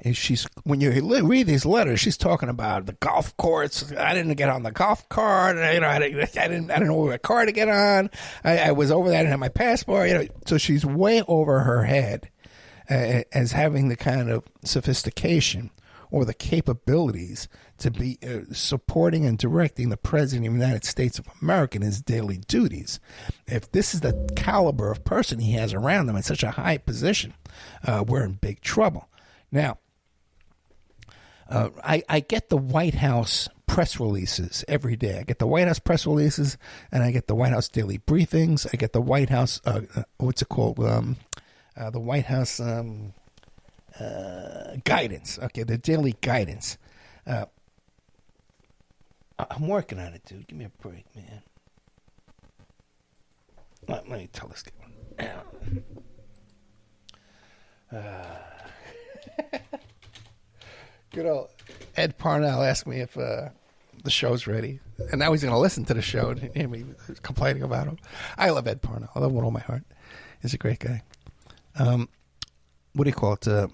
is when you read these letters, she's talking about the golf course. I didn't get on the golf cart. I didn't know what car to get on. I was over there. I didn't have my passport. So she's way over her head as having the kind of sophistication or the capabilities to be supporting and directing the President of the United States of America in his daily duties. If this is the caliber of person he has around him in such a high position, we're in big trouble. Now, I get the White House press releases every day. I get the White House press releases, and I get the White House daily briefings. I get the White House, what's it called? The White House guidance. Okay, the daily guidance. I'm working on it, dude. Give me a break, man. Let me tell this guy. Good old Ed Parnell asked me if the show's ready. And now he's going to listen to the show and hear me complaining about him. I love Ed Parnell. I love him with all my heart. He's a great guy. What do you call it?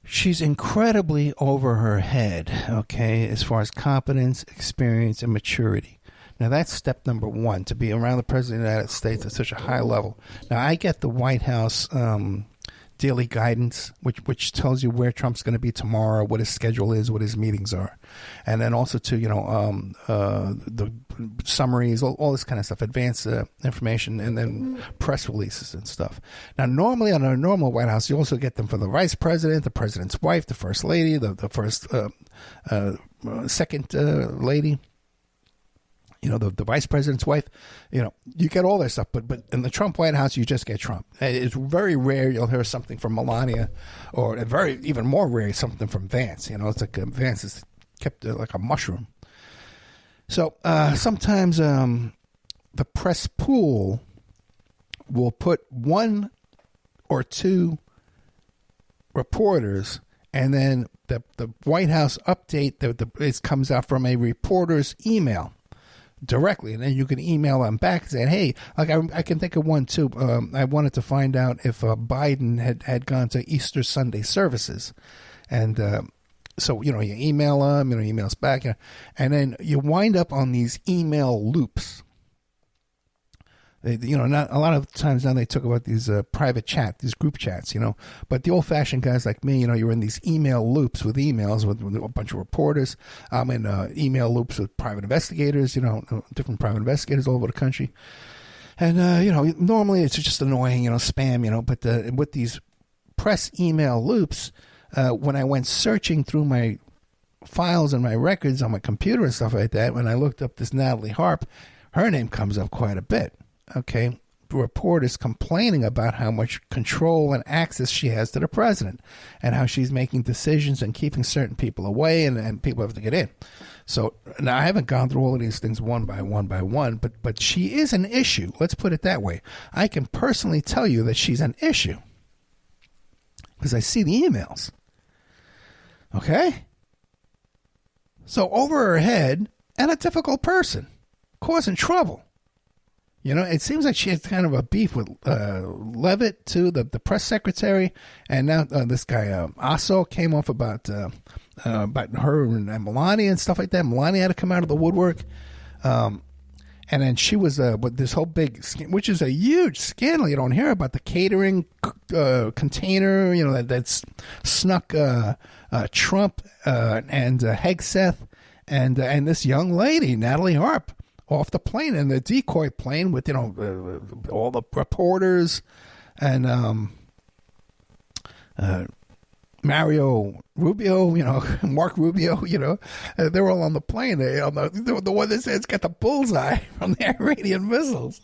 She's incredibly over her head, okay, as far as competence, experience, and maturity. Now, that's step number one, to be around the President of the United States at such a high level. Now, I get the White House daily guidance, which tells you where Trump's going to be tomorrow, what his schedule is, what his meetings are. And then also, too, the summaries, all this kind of stuff, advanced information, and then press releases and stuff. Now, normally on a normal White House, you also get them from the Vice President, the President's wife, the First Lady, the first, second lady. The Vice President's wife, you get all that stuff. But in the Trump White House, you just get Trump. It's very rare you'll hear something from Melania, or even more rare, something from Vance. It's like Vance is kept like a mushroom. So sometimes the press pool will put one or two reporters, and then the White House update it comes out from a reporter's email directly, and then you can email them back saying, hey, like I can think of one too. I wanted to find out if Biden had gone to Easter Sunday services, and so you email them, emails back, and then you wind up on these email loops. Not a lot of times now they talk about these private chat, these group chats, But the old-fashioned guys like me, you're in these email loops with emails with a bunch of reporters. I'm in email loops with private investigators, different private investigators all over the country. And, normally it's just annoying, spam, But with these press email loops, when I went searching through my files and my records on my computer and stuff like that, when I looked up this Natalie Harp, her name comes up quite a bit. Okay, the report is complaining about how much control and access she has to the president, and how she's making decisions and keeping certain people away, and people have to get in. So now I haven't gone through all of these things one by one, but she is an issue. Let's put it that way. I can personally tell you that she's an issue because I see the emails. Okay, so over her head, and a difficult person causing trouble. It seems like she had kind of a beef with Levitt, too, the press secretary, and now this guy Asso came off about her and Melania and stuff like that. Melania had to come out of the woodwork, and then she was with this whole big, which is a huge scandal. You don't hear about the catering container, that's snuck Trump and Hegseth and this young lady, Natalie Harp, off the plane, in the decoy plane with all the reporters and Mario Rubio, Mark Rubio, they're all on the plane. The one that says got the bullseye from the Iranian missiles.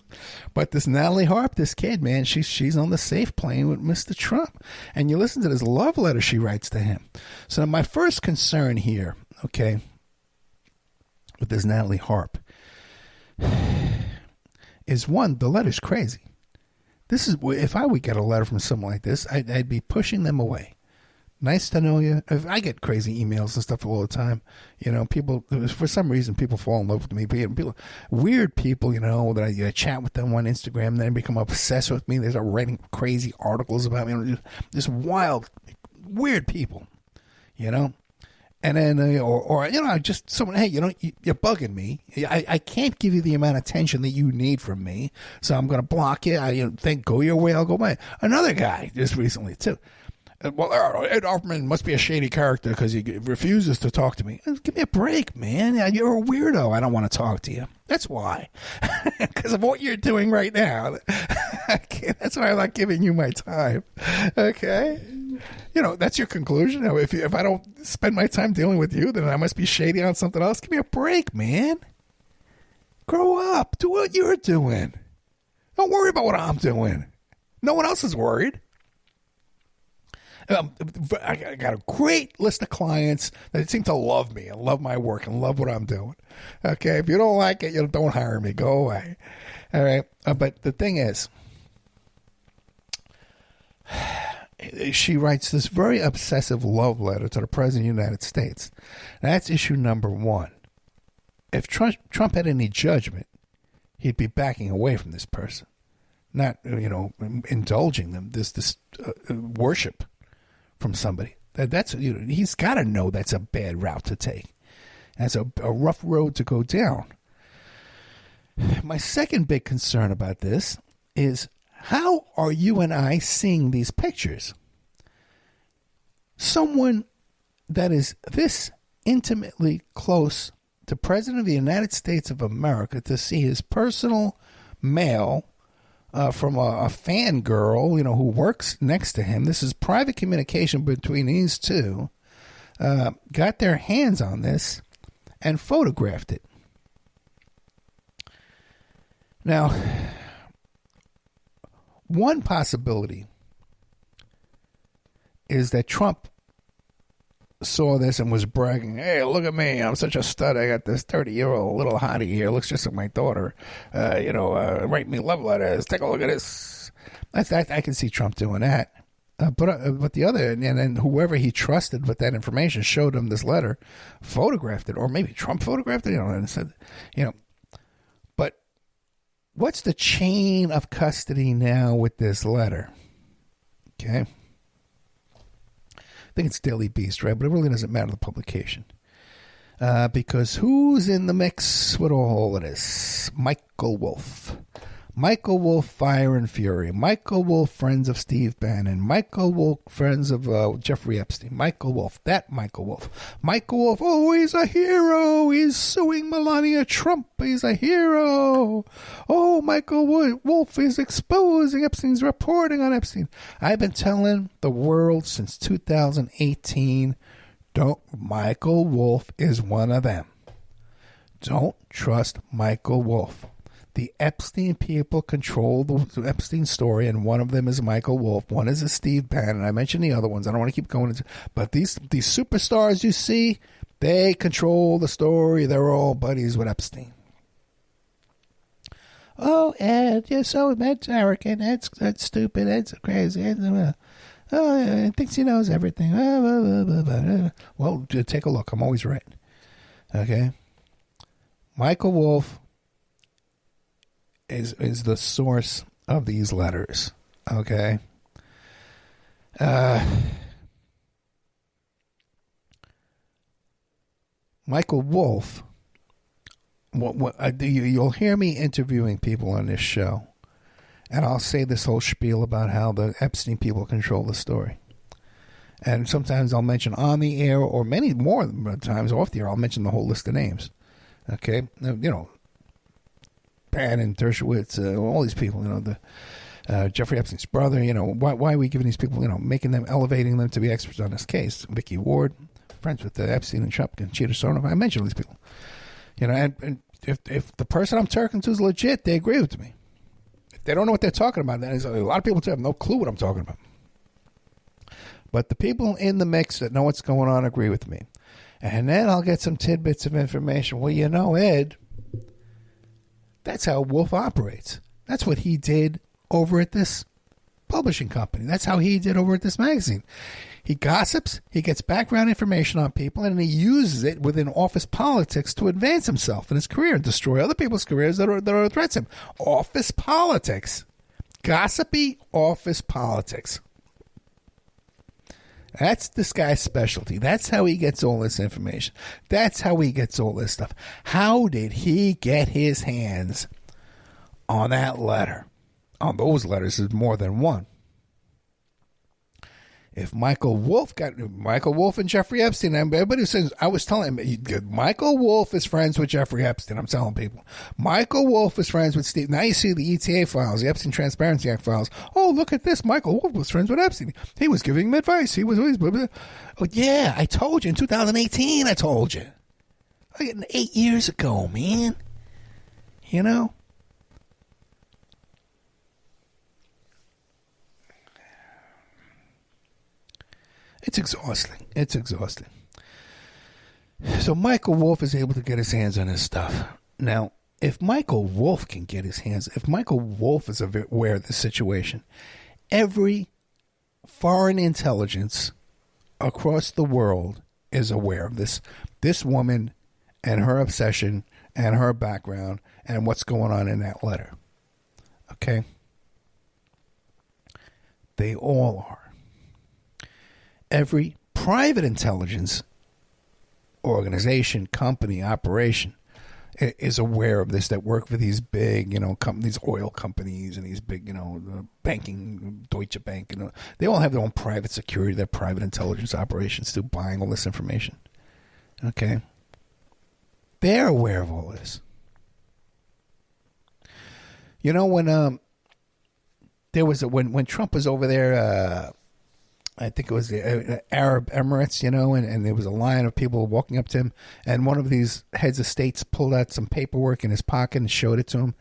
But this Natalie Harp, this kid, man, she's on the safe plane with Mr. Trump. And you listen to this love letter she writes to him. So my first concern here, okay, with this Natalie Harp, is one, the letter's crazy. This is, if I would get a letter from someone like this, I'd be pushing them away. Nice to know you. I get crazy emails and stuff all the time. People, for some reason, people fall in love with me. People, weird people, that I chat with them on Instagram, and then become obsessed with me. They start writing crazy articles about me. Just wild, weird people, And then, just someone, hey, you're bugging me. I can't give you the amount of attention that you need from me, so I'm going to block you. Think go your way, I'll go my. Another guy just recently, too. Well, Ed Offerman must be a shady character because he refuses to talk to me. Give me a break, man. You're a weirdo. I don't want to talk to you. That's why. Because of what you're doing right now. That's why I'm not giving you my time. Okay? That's your conclusion. If I don't spend my time dealing with you, then I must be shady on something else. Give me a break, man. Grow up. Do what you're doing. Don't worry about what I'm doing. No one else is worried. I got a great list of clients that seem to love me and love my work and love what I'm doing. Okay, if you don't like it, don't hire me. Go away. All right, but the thing is, she writes this very obsessive love letter to the President of the United States. That's issue number 1. If Trump had any judgment, he'd be backing away from this person, not, indulging them, this worship from somebody. That's he's got to know that's a bad route to take. That's a rough road to go down. My second big concern about this is, how are you and I seeing these pictures? Someone that is this intimately close to President of the United States of America to see his personal mail from a fangirl, who works next to him. This is private communication between these two. Got their hands on this and photographed it. Now, one possibility is that Trump saw this and was bragging, "Hey, look at me. I'm such a stud. I got this 30-year-old little hottie here. Looks just like my daughter. Write me love letters. Take a look at this." I can see Trump doing that. But the other, and then whoever he trusted with that information showed him this letter, photographed it, or maybe Trump photographed it, and said, But what's the chain of custody now with this letter? Okay. I think it's Daily Beast, right? But it really doesn't matter the publication. Because who's in the mix with all of this? Michael Wolff. Michael Wolff, Fire and Fury. Michael Wolff, friends of Steve Bannon. Michael Wolff, friends of Jeffrey Epstein. Michael Wolff, that Michael Wolff. Michael Wolff, oh, he's a hero. He's suing Melania Trump. He's a hero. Oh, Michael Wolff is exposing Epstein's reporting on Epstein. I've been telling the world since 2018, Michael Wolff is one of them. Don't trust Michael Wolff. The Epstein people control the Epstein story, and one of them is Michael Wolff. One is a Steve Bannon. I mentioned the other ones. I don't want to keep going into, but these superstars you see, they control the story. They're all buddies with Epstein. Oh, Ed, you're so Ed's arrogant. Ed's stupid. Ed's crazy. He thinks he knows everything. Well, take a look. I'm always right. Okay. Michael Wolff is the source of these letters. Okay. Michael Wolff, you'll hear me interviewing people on this show, and I'll say this whole spiel about how the Epstein people control the story. And sometimes I'll mention on the air, or many more times off the air, I'll mention the whole list of names. Okay? Bannon, Dershowitz, all these people, Jeffrey Epstein's brother, why are we giving these people, making them, elevating them to be experts on this case? Vicky Ward, friends with Epstein and Trump and Cheetah Sono. I mentioned all these people. And if the person I'm talking to is legit, they agree with me. If they don't know what they're talking about, then a lot of people have no clue what I'm talking about. But the people in the mix that know what's going on agree with me. And then I'll get some tidbits of information. Well, Ed, that's how Wolff operates. That's what he did over at this publishing company. That's how he did over at this magazine. He gossips, he gets background information on people, and he uses it within office politics to advance himself in his career and destroy other people's careers that are threats to him. Office politics. Gossipy office politics. That's this guy's specialty. That's how he gets all this information. That's how he gets all this stuff. How did he get his hands on that letter? On those letters, there's more than one. If Michael Wolff and Jeffrey Epstein, everybody says, I was telling him, Michael Wolff is friends with Jeffrey Epstein. I'm telling people. Michael Wolff is friends with Steve. Now you see the ETA files, the Epstein Transparency Act files. Oh, look at this. Michael Wolff was friends with Epstein. He was giving him advice. He was always, oh, yeah, I told you in 2018, I told you. 8 years ago, man. It's exhausting. It's exhausting. So Michael Wolff is able to get his hands on his stuff. Now, if Michael Wolff is aware of the situation, every foreign intelligence across the world is aware of this woman and her obsession and her background and what's going on in that letter. Okay? They all are. Every private intelligence organization, company, operation is aware of this, that work for these big, companies, oil companies, and these big, banking, Deutsche Bank, they all have their own private security, their private intelligence operations too, buying all this information. Okay? They're aware of all this. When when Trump was over there, I think it was the Arab Emirates, and there was a line of people walking up to him, and one of these heads of states pulled out some paperwork in his pocket and showed it to him,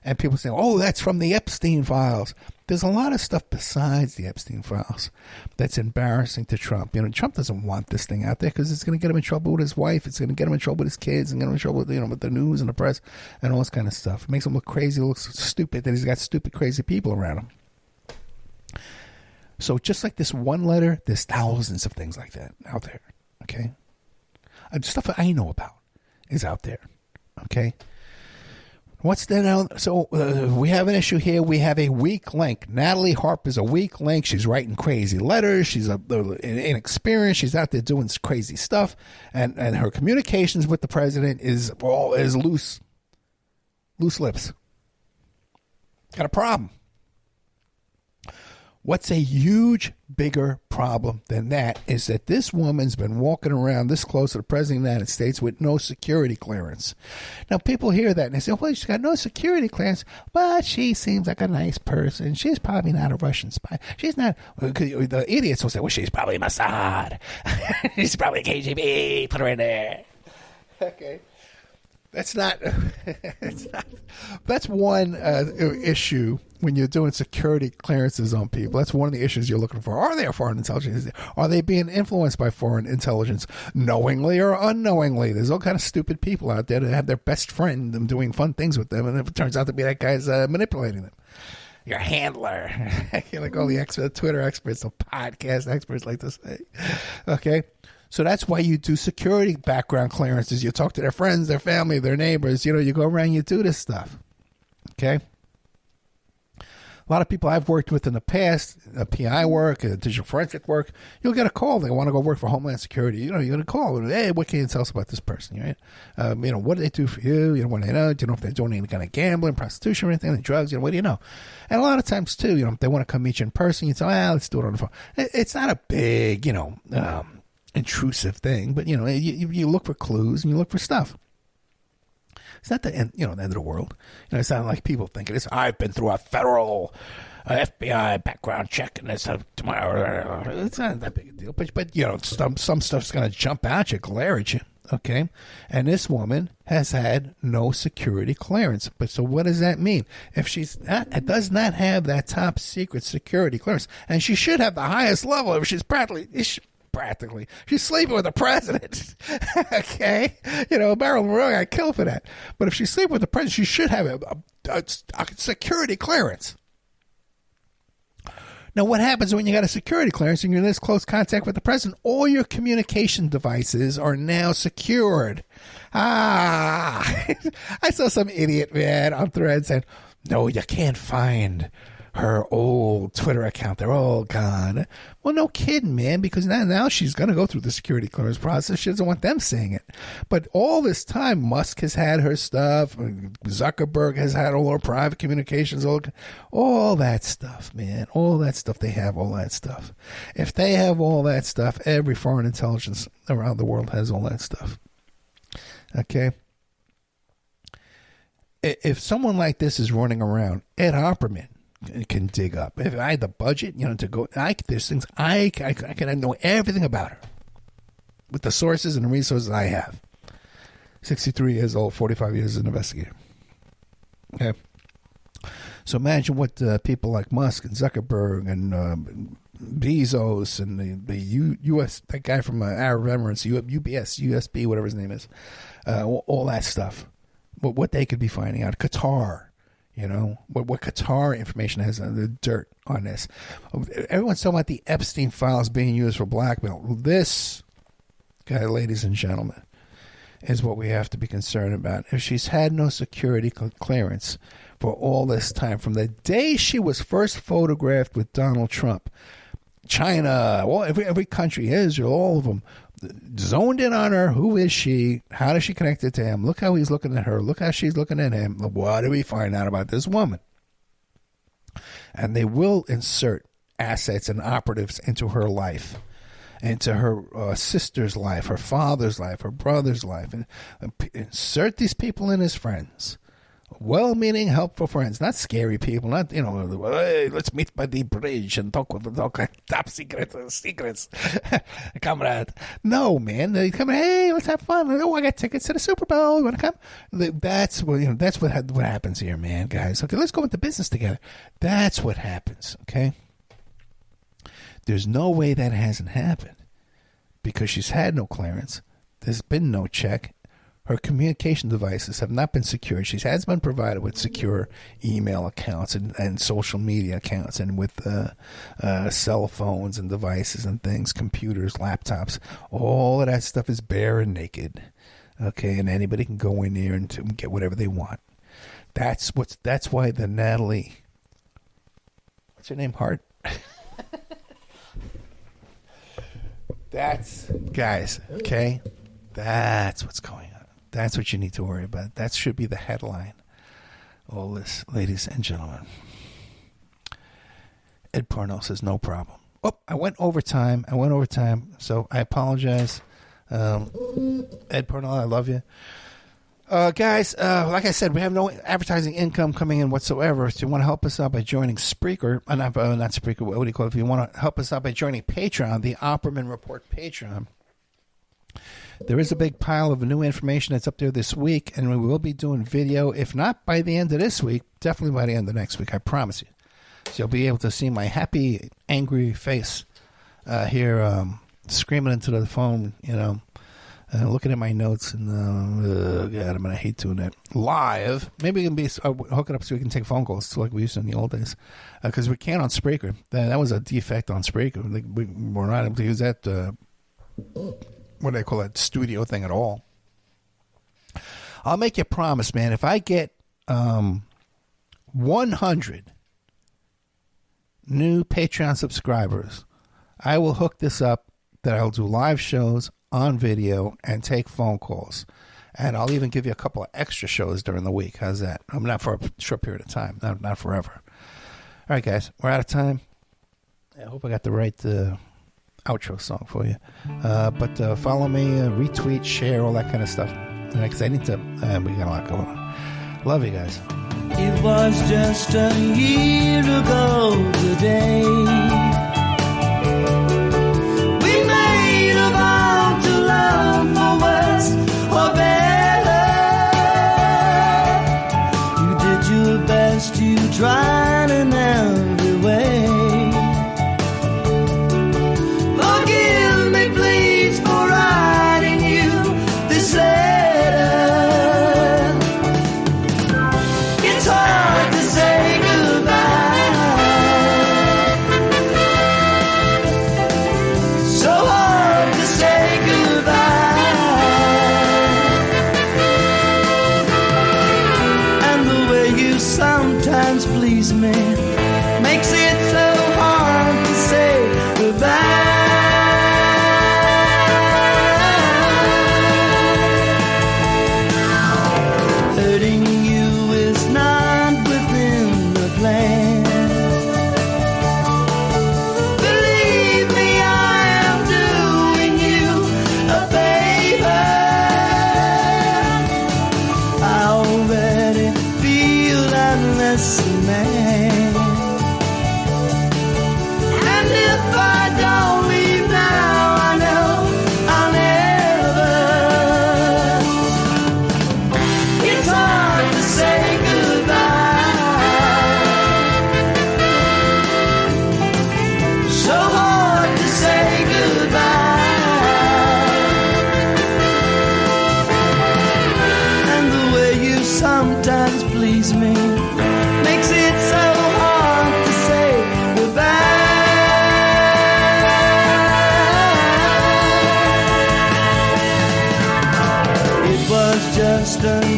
and people saying, "Oh, that's from the Epstein files." There's a lot of stuff besides the Epstein files that's embarrassing to Trump. Trump doesn't want this thing out there because it's going to get him in trouble with his wife. It's going to get him in trouble with his kids and get him in trouble with, with the news and the press and all this kind of stuff. It makes him look crazy, looks stupid, that he's got stupid, crazy people around him. So just like this one letter, there's thousands of things like that out there, okay? Stuff that I know about is out there, okay? What's that now? So we have an issue here. We have a weak link. Natalie Harp is a weak link. She's writing crazy letters. She's inexperienced. She's out there doing crazy stuff. And her communications with the president is loose lips. Got a problem. What's a huge, bigger problem than that is that this woman's been walking around this close to the President of the United States with no security clearance. Now, people hear that and they say, well, she's got no security clearance, but she seems like a nice person. She's probably not a Russian spy. She's not. The idiots will say, well, she's probably Mossad. She's probably KGB. Put her in there. Okay. That's one issue when you're doing security clearances on people. That's one of the issues you're looking for. Are there foreign intelligence? Are they being influenced by foreign intelligence knowingly or unknowingly? There's all kind of stupid people out there that have their best friend them doing fun things with them, and if it turns out to be that guy's manipulating them. Your handler. Like all the Twitter experts, the podcast experts like to say. Okay? So that's why you do security background clearances. You talk to their friends, their family, their neighbors. You go around, you do this stuff. Okay? A lot of people I've worked with in the past, PI work, digital forensic work, you'll get a call. They want to go work for Homeland Security. You're going to call. Hey, what can you tell us about this person? Right? What do they do for you? What do they know? Do you know if they're doing any kind of gambling, prostitution, or anything, any drugs? What do you know? And a lot of times, too, if they want to come meet you in person, you say, let's do it on the phone. It's not a big, intrusive thing, but you look for clues and you look for stuff. It's not the end, the end of the world. It's not like people think it is. I've been through a federal FBI background check, and it's tomorrow. It's not that big a deal. But some stuff's going to jump at you, glare at you. Okay, and this woman has had no security clearance. But so what does that mean? If does not have that top secret security clearance, and she should have the highest level if she's practically. She's sleeping with the president. Okay? Marilyn Monroe got killed for that. But if she's sleeping with the president, she should have a security clearance. Now, what happens when you got a security clearance and you're in this close contact with the president? All your communication devices are now secured. I saw some idiot, man, on Thread saying, no, you can't find her old Twitter account. They're all gone. Well, no kidding, man, because now she's going to go through the security clearance process. She doesn't want them seeing it. But all this time, Musk has had her stuff. Zuckerberg has had all her private communications. All that stuff, man. All that stuff. They have all that stuff. If they have all that stuff, every foreign intelligence around the world has all that stuff. Okay? If someone like this is running around, Ed Opperman can dig up. If I had the budget, to go, there's things I can know everything about her with the sources and the resources I have. 63 years old, 45 years as an investigator. Okay, so imagine what people like Musk and Zuckerberg and Bezos and the U.S. that guy from Arab Emirates, UBS, USB, whatever his name is, all that stuff. What they could be finding out. Qatar. You know, what Qatar information has the dirt on this. Everyone's talking about the Epstein files being used for blackmail. This guy, ladies and gentlemen, is what we have to be concerned about. If she's had no security clearance for all this time, from the day she was first photographed with Donald Trump, China, well, every country, Israel, all of them, zoned in on her. Who is she? How does she connect it to him? Look how he's looking at her. Look how she's looking at him. What do we find out about this woman? And they will insert assets and operatives into her life, into her sister's life, her father's life, her brother's life, and insert these people in as friends. Well-meaning, helpful friends, not scary people. Not, you know, hey, let's meet by the bridge and talk top secrets, comrade. No, man, they come. Hey, let's have fun. Oh, I got tickets to the Super Bowl. You want to come? That's what That's what happens here, man, guys. Okay, let's go into business together. That's what happens. Okay, there's no way that hasn't happened because she's had no clearance. There's been no check. Her communication devices have not been secured. She has been provided with secure email accounts and social media accounts, and with cell phones and devices and things, computers, laptops. All of that stuff is bare and naked. Okay, and anybody can go in there and get whatever they want. That's why the Natalie, what's her name, Hart? Guys, okay? That's what's going on. That's what you need to worry about. That should be the headline. All this, ladies and gentlemen. Ed Parnell says, no problem. Oh, I went overtime, so I apologize. Ed Parnell, I love you. Guys, like I said, we have no advertising income coming in whatsoever. If you want to help us out by joining Spreaker, not Spreaker, what do you call it? If you want to help us out by joining Patreon, the Opperman Report Patreon, there is a big pile of new information that's up there this week, and we will be doing video, if not by the end of this week, definitely by the end of next week, I promise you. So you'll be able to see my happy, angry face here screaming into the phone, you know, looking at my notes, and God, I'm going to hate doing that. Live. Maybe we can be hook it up so we can take phone calls like we used to in the old days, because we can't on Spreaker. That was a defect on Spreaker. We're not able to use that what do they call that, studio thing at all. I'll make you a promise, man. If I get 100 new Patreon subscribers, I will hook this up that I'll do live shows on video and take phone calls. And I'll even give you a couple of extra shows during the week. How's that? I'm not for a short period of time, not forever. All right, guys, we're out of time. I hope I got the right outro song for you, but follow me, retweet, share, all that kind of stuff, because I need to, we got a lot going on. Love you guys. It was just a year ago today we made a vow to love for worse or better. You did your best, you tried in every way. western